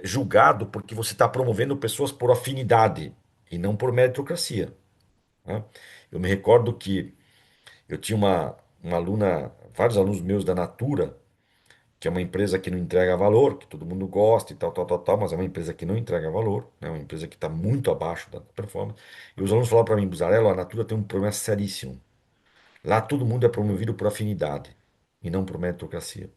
julgado porque você está promovendo pessoas por afinidade e não por meritocracia, né? Eu me recordo que eu tinha uma aluna, vários alunos meus da Natura, que é uma empresa que não entrega valor, que todo mundo gosta e tal, tal, tal, tal, mas é uma empresa que não entrega valor, né? Uma empresa que está muito abaixo da performance. E os alunos falaram para mim: Buzarello, a Natura tem um problema seríssimo. Lá todo mundo é promovido por afinidade e não por meritocracia.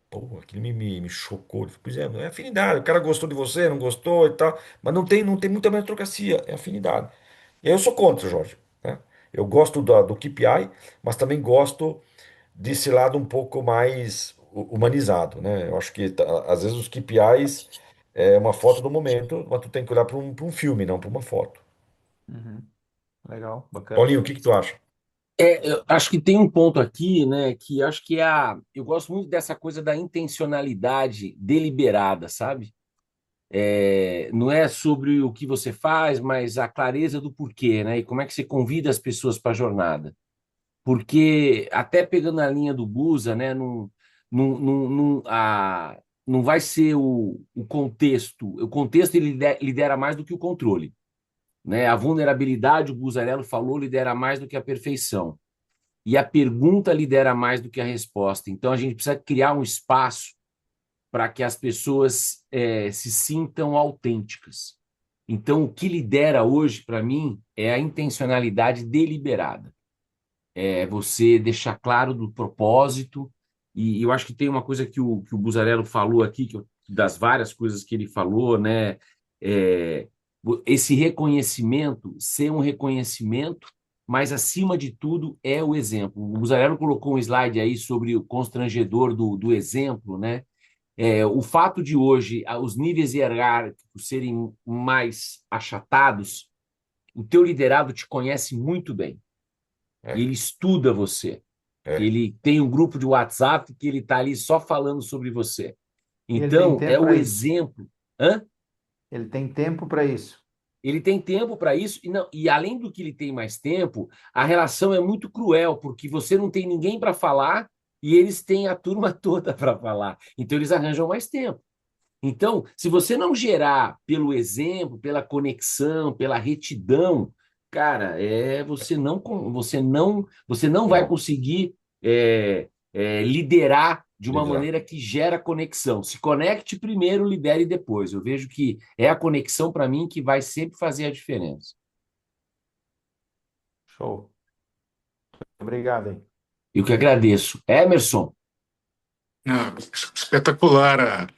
Pô, aquilo me chocou. Eu falei: pois é afinidade. O cara gostou de você, não gostou e tal, mas não tem muita meritocracia, é afinidade. E aí eu sou contra, Jorge, né? Eu gosto do KPI, mas também gosto desse lado um pouco mais humanizado, né? Eu acho que às vezes os KPIs é uma foto do momento, mas tu tem que olhar para um filme, não para uma foto. Uhum. Legal, bacana. Paulinho, o que que tu acha? Eu acho que tem um ponto aqui, né, que acho que eu gosto muito dessa coisa da intencionalidade deliberada, sabe? Não é sobre o que você faz, mas a clareza do porquê, né? E como é que você convida as pessoas para a jornada. Porque, até pegando a linha do Busa, né, não vai ser o contexto. O contexto ele lidera mais do que o controle, né? A vulnerabilidade, o Busarello falou, lidera mais do que a perfeição. E a pergunta lidera mais do que a resposta. Então, a gente precisa criar um espaço para que as pessoas se sintam autênticas. Então, o que lidera hoje, para mim, é a intencionalidade deliberada. É você deixar claro do propósito. E eu acho que tem uma coisa que o Busarello falou aqui, das várias coisas que ele falou, né? É, esse reconhecimento, ser um reconhecimento, mas acima de tudo é o exemplo. O Busarello colocou um slide aí sobre o constrangedor do exemplo, né? O fato de hoje os níveis hierárquicos serem mais achatados, o teu liderado te conhece muito bem. É, Ele estuda você. é. Ele tem um grupo de WhatsApp que ele está ali só falando sobre você. E ele tem Então, é tempo o para isso. exemplo. Hã? Ele tem tempo para isso. Ele tem tempo para isso, e além do que ele tem mais tempo, a relação é muito cruel, porque você não tem ninguém para falar e eles têm a turma toda para falar. Então, eles arranjam mais tempo. Então, se você não gerar pelo exemplo, pela conexão, pela retidão, cara, você não vai Não. conseguir liderar de uma Liderar. maneira que gera conexão. Se conecte primeiro, lidere depois. Eu vejo que é a conexão, para mim, que vai sempre fazer a diferença. Show. Obrigado aí. Eu que agradeço. Emerson, Ah, espetacular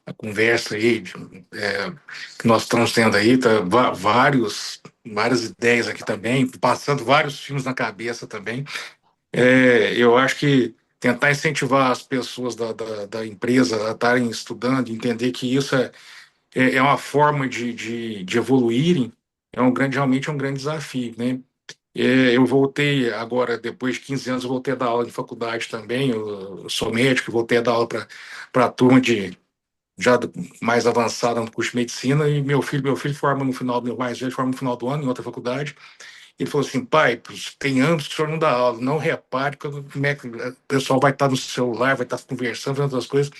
a conversa aí que nós estamos tendo aí, tá, várias ideias aqui também, passando vários filmes na cabeça também. Eu acho que tentar incentivar as pessoas da empresa a estarem estudando, entender que isso é uma forma de evoluírem, realmente é um grande desafio, né? Eu voltei agora, depois de 15 anos, eu voltei a dar aula em faculdade também. Eu sou médico, voltei a dar aula para a turma já mais avançada no curso de medicina. E meu filho forma no final, meu mais velho forma no final do ano em outra faculdade. Ele falou assim: pai, tem anos que o senhor não dá aula, não repare como é que o pessoal vai estar no celular, vai estar conversando, fazendo outras coisas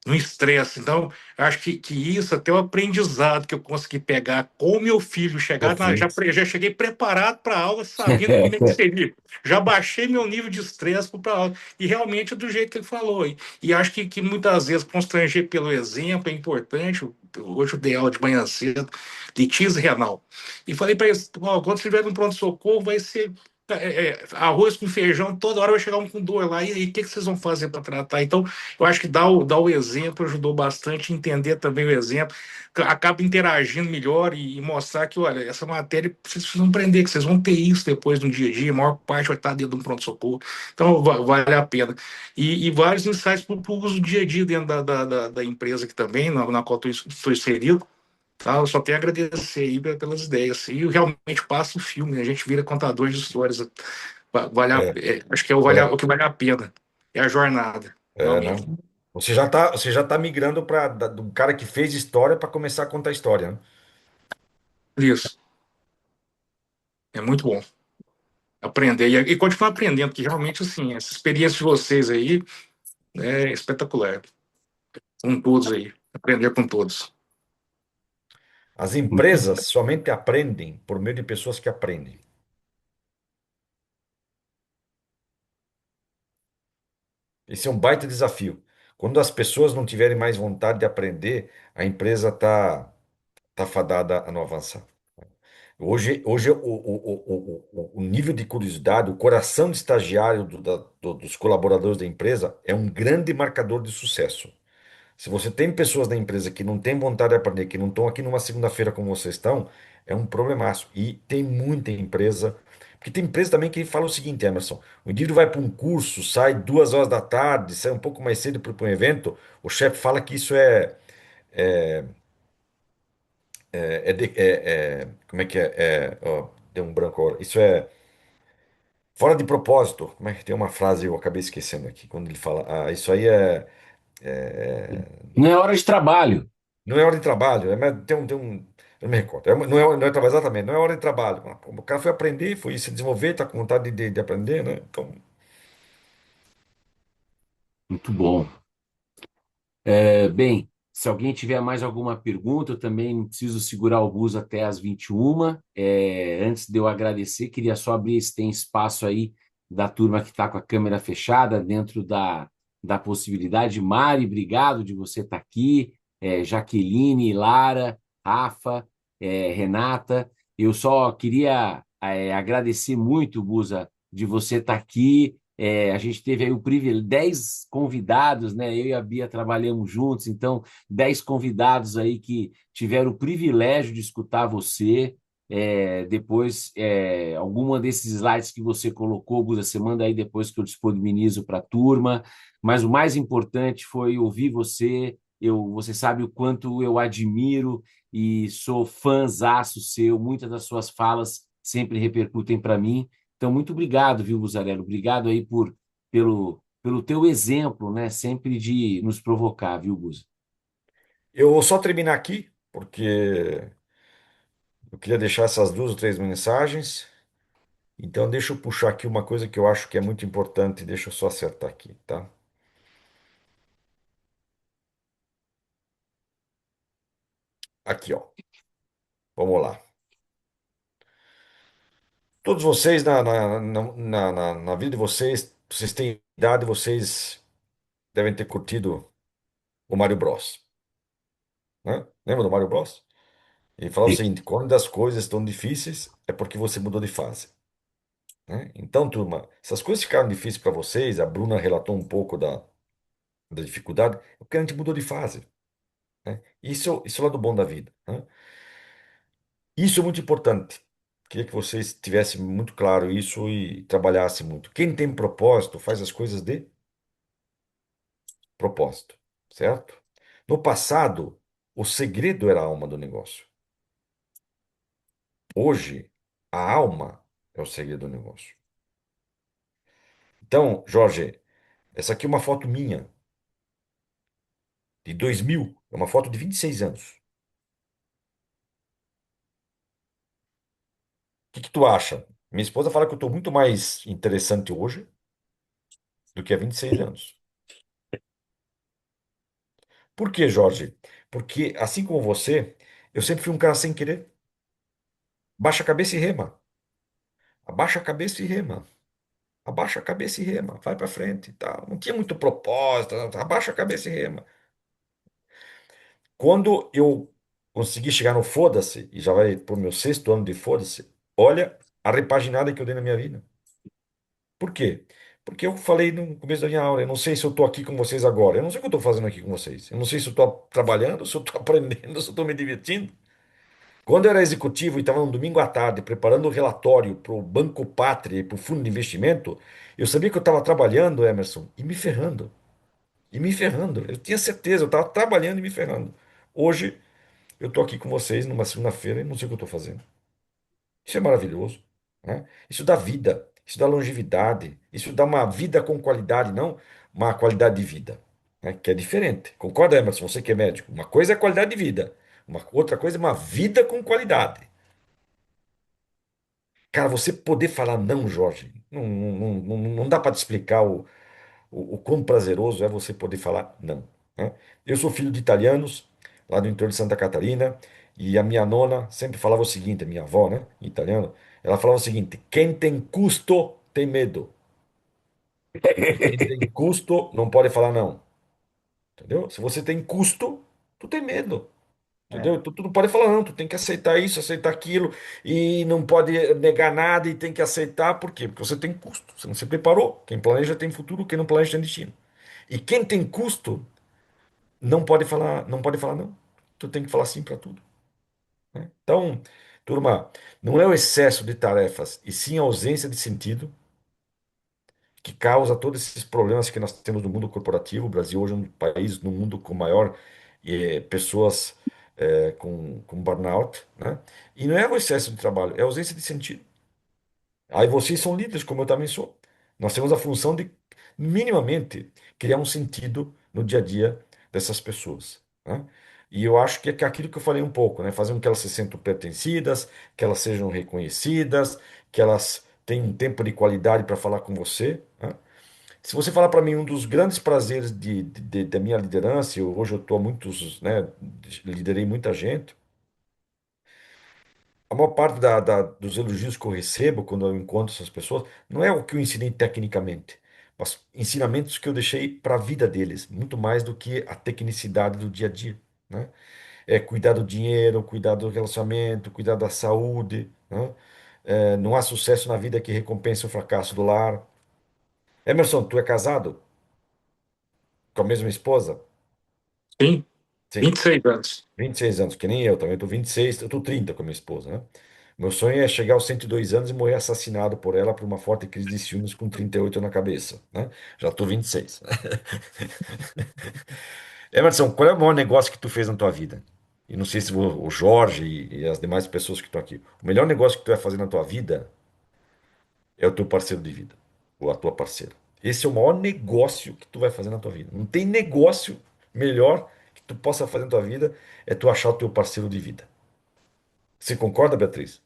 no estresse. Então, eu acho que isso até o aprendizado que eu consegui pegar com meu filho, Perfeito. já cheguei preparado para a aula, sabendo como é que seria. Já baixei meu nível de estresse para a aula. E realmente é do jeito que ele falou. E acho que muitas vezes constranger pelo exemplo é importante. Hoje eu dei aula de manhã cedo, litíase renal. E falei para eles: "Ó, quando estiver no pronto-socorro, vai ser arroz com feijão, toda hora vai chegar um com dor lá. E aí, o que vocês vão fazer para tratar?" Então, eu acho que dar o exemplo ajudou bastante, entender também o exemplo, acaba interagindo melhor e mostrar que, olha, essa matéria vocês precisam aprender, que vocês vão ter isso depois no dia a dia, a maior parte vai estar dentro de um pronto-socorro, então vale a pena. E vários insights para o uso do dia a dia dentro da empresa aqui também, na qual estou inserido. Tá? Eu só tenho a agradecer aí pelas ideias. E realmente passa o filme, né? A gente vira contador de histórias. É, Acho que é, o que vale a pena. É a jornada, realmente. não. Você já tá migrando para do cara que fez história para começar a contar história, né? Isso. É muito bom aprender e continuar aprendendo, porque realmente, assim, essa experiência de vocês aí é espetacular. Com todos aí. Aprender com todos. As empresas somente aprendem por meio de pessoas que aprendem. Esse é um baita desafio. Quando as pessoas não tiverem mais vontade de aprender, a empresa tá fadada a não avançar. Hoje o nível de curiosidade, o coração de estagiário dos colaboradores da empresa é um grande marcador de sucesso. Se você tem pessoas na empresa que não têm vontade de aprender, que não estão aqui numa segunda-feira como vocês estão, é um problemaço. E tem muita empresa, porque tem empresa também que fala o seguinte, Emerson, o indivíduo vai para um curso, sai 2 horas da tarde, sai um pouco mais cedo para um evento, o chefe fala que isso como é que ó, deu um branco agora, isso é fora de propósito. Como é que tem uma frase, eu acabei esquecendo aqui, quando ele fala, isso aí é não é hora de trabalho. não é hora de trabalho, eu não me recordo. Não é trabalho exatamente, não é hora de trabalho. Mas, pô, o cara foi aprender, foi se desenvolver, tá com vontade de aprender, né? Então, Muito bom. Bem, se alguém tiver mais alguma pergunta, eu também preciso segurar o bus até às 21h. Antes de eu agradecer, queria só abrir se tem espaço aí da turma que está com a câmera fechada, dentro da possibilidade. Mari, obrigado de você estar aqui. Jaqueline, Lara, Rafa, Renata. Eu só queria agradecer muito, Busa, de você estar aqui. A gente teve aí o privilégio, 10 convidados, né? Eu e a Bia trabalhamos juntos, então 10 convidados aí que tiveram o privilégio de escutar você. Depois, alguma desses slides que você colocou, Buda, você manda aí depois que eu disponibilizo para a turma. Mas o mais importante foi ouvir você. Você sabe o quanto eu admiro e sou fãzaço seu. Muitas das suas falas sempre repercutem para mim. Então, muito obrigado, viu, Buzarello? Obrigado aí pelo teu exemplo, né? Sempre de nos provocar, viu, Buza? eu vou só terminar aqui, porque eu queria deixar essas 2 ou 3 mensagens. Então, deixa eu puxar aqui uma coisa que eu acho que é muito importante, deixa eu só acertar aqui, tá? Aqui, ó. Vamos lá. Todos vocês, na vida de vocês, vocês têm idade, vocês devem ter curtido o Mario Bros, né? Lembra do Mario Bros? Ele falava o Sim. seguinte: quando as coisas estão difíceis, é porque você mudou de fase, né? Então, turma, se as coisas ficaram difíceis para vocês, a Bruna relatou um pouco da dificuldade, é porque a gente mudou de fase, né? Isso é o lado bom da vida, né? Isso é muito importante. Queria que vocês tivessem muito claro isso e trabalhassem muito. Quem tem propósito faz as coisas de propósito, certo? No passado, o segredo era a alma do negócio. Hoje, a alma é o segredo do negócio. Então, Jorge, essa aqui é uma foto minha, de 2000, é uma foto de 26 anos. O que que tu acha? Minha esposa fala que eu estou muito mais interessante hoje do que há 26 anos. Por quê, Jorge? Porque, assim como você, eu sempre fui um cara sem querer. Baixa a cabeça e rema. Abaixa a cabeça e rema. Abaixa a cabeça e rema. Vai para frente, e tal. Não tinha muito propósito. Abaixa a cabeça e rema. Quando eu consegui chegar no foda-se, e já vai pro meu sexto ano de foda-se, olha a repaginada que eu dei na minha vida. Por quê? Porque eu falei no começo da minha aula, eu não sei se eu estou aqui com vocês agora, eu não sei o que eu estou fazendo aqui com vocês, eu não sei se eu estou trabalhando, se eu estou aprendendo, se eu estou me divertindo. Quando eu era executivo e estava no domingo à tarde preparando o relatório para o Banco Pátria e para o fundo de investimento, eu sabia que eu estava trabalhando, Emerson, e me ferrando. E me ferrando. Eu tinha certeza, eu estava trabalhando e me ferrando. Hoje, eu estou aqui com vocês numa segunda-feira e não sei o que eu estou fazendo. Isso é maravilhoso, né? Isso dá vida, isso dá longevidade, isso dá uma vida com qualidade, não uma qualidade de vida, né? Que é diferente. Concorda, Emerson? Você que é médico. Uma coisa é qualidade de vida, uma outra coisa é uma vida com qualidade. Cara, você poder falar não, Jorge, não dá para te explicar o quão prazeroso é você poder falar não, né? Eu sou filho de italianos, lá do interior de Santa Catarina, e a minha nona sempre falava o seguinte, a minha avó, né, em italiano, ela falava o seguinte: quem tem custo tem medo, e quem tem custo não pode falar não, entendeu? Se você tem custo, tu tem medo. É, Entendeu? Tu não pode falar, não, tu tem que aceitar isso, aceitar aquilo, e não pode negar nada e tem que aceitar, por quê? Porque você tem custo, você não se preparou. Quem planeja tem futuro, quem não planeja tem destino. E quem tem custo não pode falar não. Tu tem que falar sim para tudo, né? Então, turma, não é o excesso de tarefas, e sim a ausência de sentido que causa todos esses problemas que nós temos no mundo corporativo. O Brasil hoje é um país no mundo com maior pessoas com burnout, né? E não é o excesso de trabalho, é a ausência de sentido. Aí vocês são líderes, como eu também sou. Nós temos a função de, minimamente, criar um sentido no dia a dia dessas pessoas, né? E eu acho que é aquilo que eu falei um pouco, né? Fazer com que elas se sintam pertencidas, que elas sejam reconhecidas, que elas tenham um tempo de qualidade para falar com você, né? Se você falar para mim um dos grandes prazeres da minha liderança, hoje eu estou há muitos, né, liderei muita gente. A maior parte dos elogios que eu recebo quando eu encontro essas pessoas não é o que eu ensinei tecnicamente, mas ensinamentos que eu deixei para a vida deles, muito mais do que a tecnicidade do dia a dia, né? É cuidar do dinheiro, cuidar do relacionamento, cuidar da saúde, né? Não há sucesso na vida que recompense o fracasso do lar. Emerson, tu é casado com a mesma esposa? Sim, Sim. 26 anos. 26 anos, que nem eu também. Eu tô 26, eu tô 30 com a minha esposa, né? Meu sonho é chegar aos 102 anos e morrer assassinado por ela por uma forte crise de ciúmes com 38 na cabeça, né? Já tô 26. Emerson, qual é o maior negócio que tu fez na tua vida? E não sei se o Jorge e as demais pessoas que estão aqui. O melhor negócio que tu vai fazer na tua vida é o teu parceiro de vida, ou a tua parceira. Esse é o maior negócio que tu vai fazer na tua vida. Não tem negócio melhor que tu possa fazer na tua vida é tu achar o teu parceiro de vida. Você concorda, Beatriz?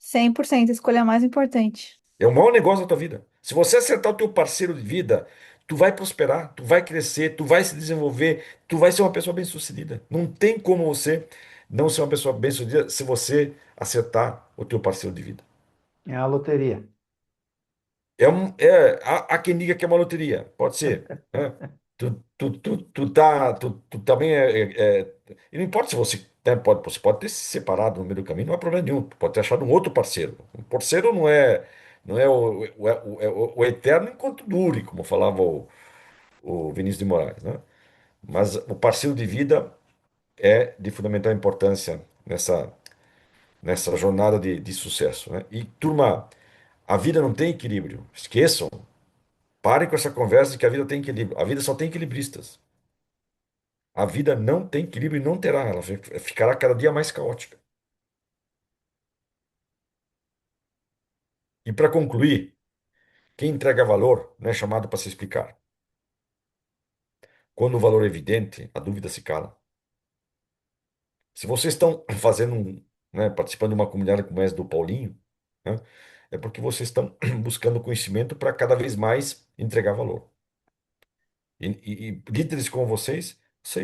100%, a escolha mais importante. É o maior negócio da tua vida. Se você acertar o teu parceiro de vida, tu vai prosperar, tu vai crescer, tu vai se desenvolver, tu vai ser uma pessoa bem-sucedida. Não tem como você não ser uma pessoa bem-sucedida se você acertar o teu parceiro de vida. é a loteria. há quem diga que é uma loteria, pode ser, né? Tu também e não importa se você, né, você pode ter se separado no meio do caminho, não há problema nenhum. Tu pode ter achado um outro parceiro. Um parceiro não é o eterno enquanto dure, como falava o Vinícius de Moraes, né? Mas o parceiro de vida é de fundamental importância nessa jornada de sucesso, né? E, turma, a vida não tem equilíbrio. Esqueçam. Parem com essa conversa de que a vida tem equilíbrio. A vida só tem equilibristas. A vida não tem equilíbrio e não terá. Ela ficará cada dia mais caótica. E para concluir, quem entrega valor não é chamado para se explicar. Quando o valor é evidente, a dúvida se cala. Se vocês estão fazendo né, participando de uma comunidade como essa do Paulinho, né, é porque vocês estão buscando conhecimento para cada vez mais entregar valor. E líderes como vocês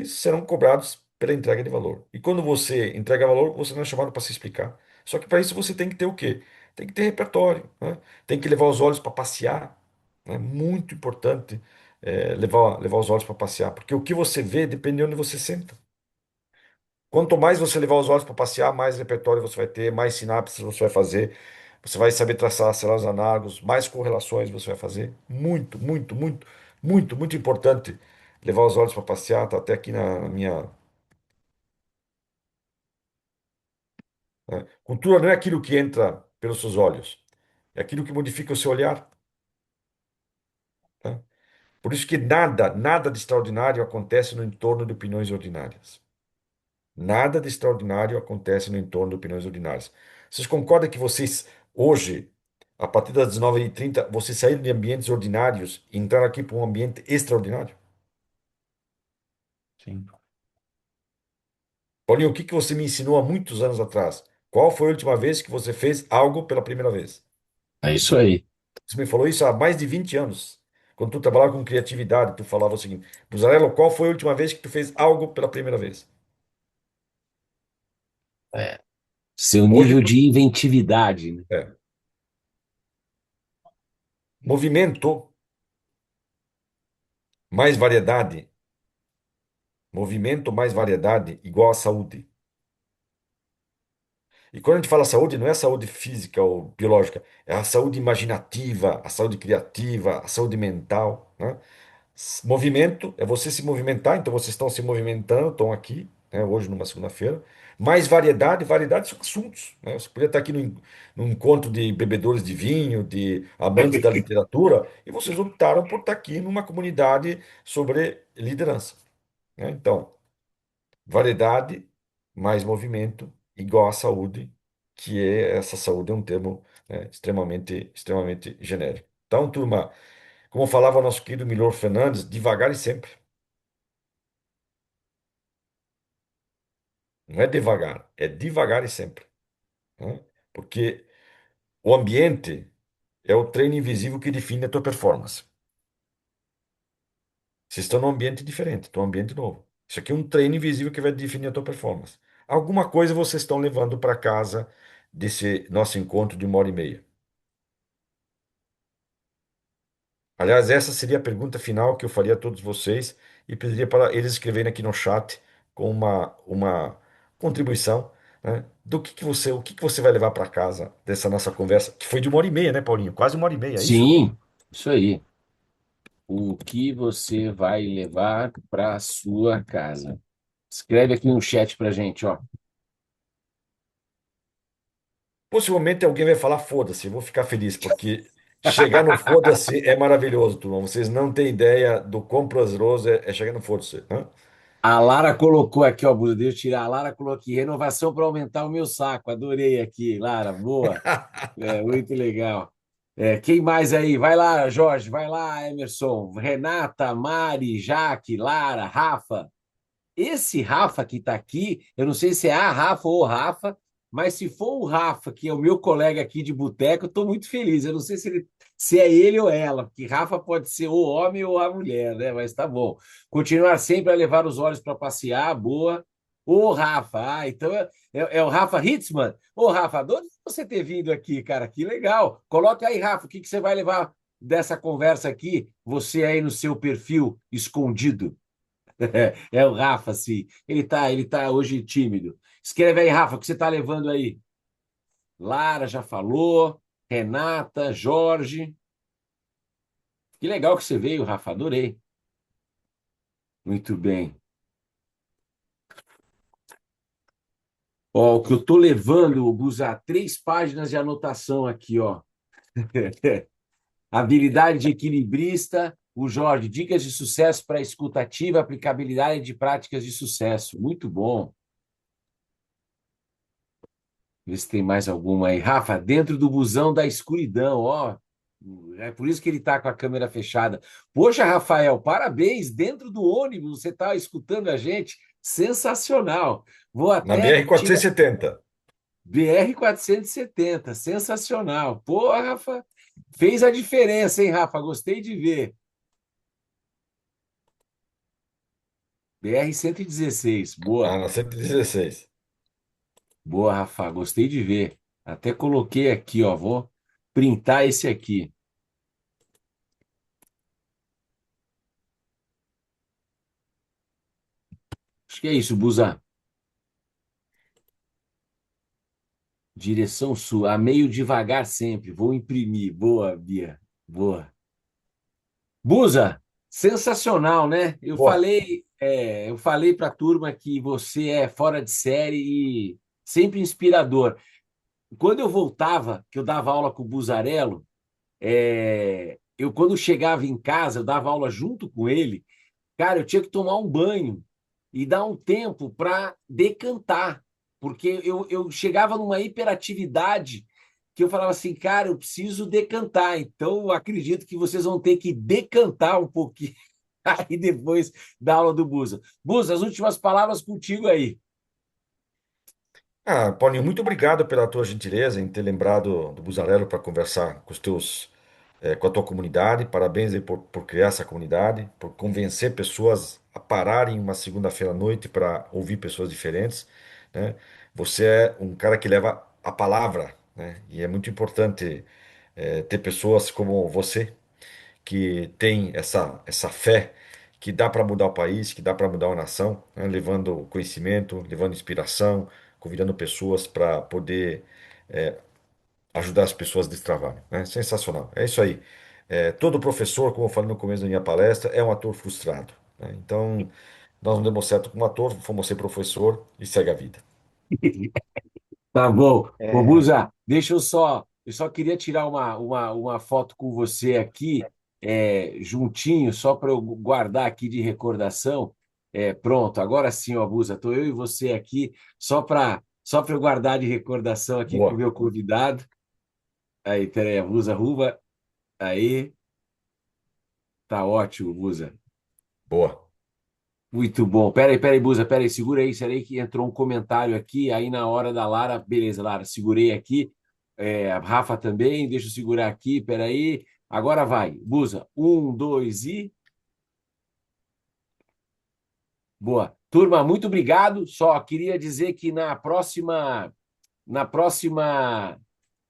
serão cobrados pela entrega de valor. E quando você entrega valor, você não é chamado para se explicar. Só que para isso você tem que ter o quê? Tem que ter repertório, né? Tem que levar os olhos para passear. É muito importante levar os olhos para passear, porque o que você vê depende de onde você senta. Quanto mais você levar os olhos para passear, mais repertório você vai ter, mais sinapses você vai fazer, você vai saber traçar células análogos, mais correlações você vai fazer. Muito, muito, muito, muito, muito importante levar os olhos para passear. Tá até aqui na minha. Né? Cultura não é aquilo que entra pelos seus olhos, é aquilo que modifica o seu olhar. Tá? Por isso que nada, nada de extraordinário acontece no entorno de opiniões ordinárias. Nada de extraordinário acontece no entorno de opiniões ordinárias. Vocês concordam que vocês, hoje, a partir das 19h30, vocês saíram de ambientes ordinários e entraram aqui para um ambiente extraordinário? Sim. Paulinho, o que que você me ensinou há muitos anos atrás? Qual foi a última vez que você fez algo pela primeira vez? É isso aí. Você me falou isso há mais de 20 anos. Quando tu trabalhava com criatividade, tu falava o seguinte: Buzarello, qual foi a última vez que tu fez algo pela primeira vez? É. Seu Hoje, nível de inventividade, né? é, movimento, mais variedade. Movimento mais variedade igual a saúde. E quando a gente fala saúde, não é a saúde física ou biológica, é a saúde imaginativa, a saúde criativa, a saúde mental, né? Movimento é você se movimentar, então vocês estão se movimentando, estão aqui, né, hoje numa segunda-feira. Mais variedade, variedade são assuntos, né? Você podia estar aqui num encontro de bebedores de vinho, de amantes da literatura, e vocês optaram por estar aqui numa comunidade sobre liderança, né? Então, variedade mais movimento igual à saúde, que essa saúde é um termo, né, extremamente genérico. Então, turma, como falava nosso querido Milor Fernandes, devagar e sempre. Não é devagar e sempre, né? Porque o ambiente é o treino invisível que define a tua performance. Vocês estão num ambiente diferente, estão num ambiente novo. Isso aqui é um treino invisível que vai definir a tua performance. Alguma coisa vocês estão levando para casa desse nosso encontro de 1h30. Aliás, essa seria a pergunta final que eu faria a todos vocês e pediria para eles escreverem aqui no chat com uma contribuição, né, do o que que você vai levar para casa dessa nossa conversa, que foi de 1h30, né, Paulinho? Quase 1h30, é isso? Sim, isso aí. O que você vai levar para sua casa? Escreve aqui no chat para gente, ó. Possivelmente alguém vai falar foda-se, eu vou ficar feliz, porque chegar no foda-se é maravilhoso, turma. Vocês não têm ideia do quão prazeroso é chegar no foda-se, né? A Lara colocou aqui, ó, Bruno, deixa eu tirar. A Lara colocou aqui, renovação para aumentar o meu saco. Adorei aqui, Lara, boa. É, muito legal. É, quem mais aí? Vai lá, Jorge, vai lá, Emerson. Renata, Mari, Jaque, Lara, Rafa. Esse Rafa que está aqui, eu não sei se é a Rafa ou o Rafa, mas se for o Rafa, que é o meu colega aqui de boteco, eu estou muito feliz. Eu não sei se é ele ou ela, porque Rafa pode ser o homem ou a mulher, né? Mas tá bom. Continuar sempre a levar os olhos para passear, boa. Ô, Rafa, então é o Rafa Hitzman. Ô, Rafa, adoro você ter vindo aqui, cara, que legal. Coloca aí, Rafa, o que você vai levar dessa conversa aqui, você aí no seu perfil escondido. É o Rafa, sim. Ele tá hoje tímido. Escreve aí, Rafa, o que você está levando aí? Lara já falou, Renata, Jorge. Que legal que você veio, Rafa, adorei. Muito bem. Ó, o que eu estou levando, Buza, 3 páginas de anotação aqui, ó. Habilidade de equilibrista, o Jorge, dicas de sucesso para escutativa, aplicabilidade de práticas de sucesso. Muito bom. Vê se tem mais alguma aí. Rafa, dentro do busão da escuridão, ó. É por isso que ele está com a câmera fechada. Poxa, Rafael, parabéns! Dentro do ônibus, você está escutando a gente. Sensacional. Vou Na até tirar. BR-470. BR-470, sensacional. Pô, Rafa, fez a diferença, hein, Rafa? Gostei de ver. BR-116, Ah, boa. na 116. Boa, Rafa, gostei de ver. Até coloquei aqui, ó. Vou printar esse aqui. Acho que é isso, Busa. Direção sul, a meio devagar sempre. Vou imprimir. Boa, Bia. Boa. Busa, sensacional, né? Boa. Eu falei para a turma que você é fora de série e sempre inspirador. Quando eu voltava, que eu dava aula com o Buzarello, eu quando chegava em casa, eu dava aula junto com ele, cara, eu tinha que tomar um banho e dar um tempo para decantar, porque eu chegava numa hiperatividade que eu falava assim, cara, eu preciso decantar. Então, eu acredito que vocês vão ter que decantar um pouquinho aí depois da aula do Busa. Busa, as últimas palavras contigo aí. Ah, Paulinho, muito obrigado pela tua gentileza em ter lembrado do Buzarello para conversar com os teus, com a tua comunidade. Parabéns aí por criar essa comunidade, por convencer pessoas a pararem uma segunda-feira à noite para ouvir pessoas diferentes, né? Você é um cara que leva a palavra, né? E é muito importante, ter pessoas como você que tem essa fé que dá para mudar o país, que dá para mudar uma nação, né? Levando conhecimento, levando inspiração, convidando pessoas para poder ajudar as pessoas a destravarem, né? Sensacional. É isso aí. Todo professor, como eu falei no começo da minha palestra, é um ator frustrado, né? Então, nós não demos certo como ator, fomos ser professor e segue a vida. Tá bom. Ô, É, Busa, eu só queria tirar uma foto com você aqui, juntinho, só para eu guardar aqui de recordação. Pronto, agora sim, ó, Busa, tô eu e você aqui, só para eu guardar de recordação aqui com o Boa, meu convidado. Aí, peraí, a Busa Ruba, aí, tá ótimo, Busa. boa. Muito bom. Peraí, Busa, segura aí que entrou um comentário aqui, aí na hora da Lara, beleza, Lara, segurei aqui, a Rafa também, deixa eu segurar aqui, peraí, agora vai, Busa, 1, 2 e... Boa. Turma, muito obrigado, só queria dizer que na próxima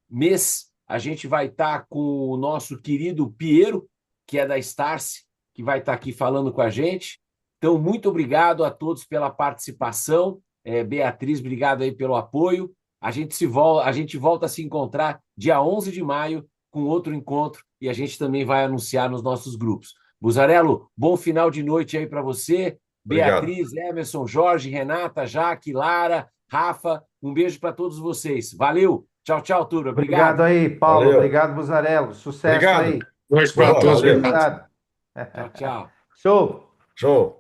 mês, a gente vai estar com o nosso querido Piero, que é da Starce, que vai estar aqui falando com a gente. Então, muito obrigado a todos pela participação. Beatriz, obrigado aí pelo apoio. A gente volta a se encontrar dia 11 de maio com outro encontro e a gente também vai anunciar nos nossos grupos. Buzarello, bom final de noite aí para você. Obrigado. Beatriz, Emerson, Jorge, Renata, Jaque, Lara, Rafa, um beijo para todos vocês. Valeu! Tchau, tchau, turma. obrigado Obrigado. aí, Paulo. Valeu. Obrigado, Buzarello. Sucesso Obrigado. aí. Dois para Boa, todos, valeu. obrigado. Obrigado. Tchau, tchau. Show. Show.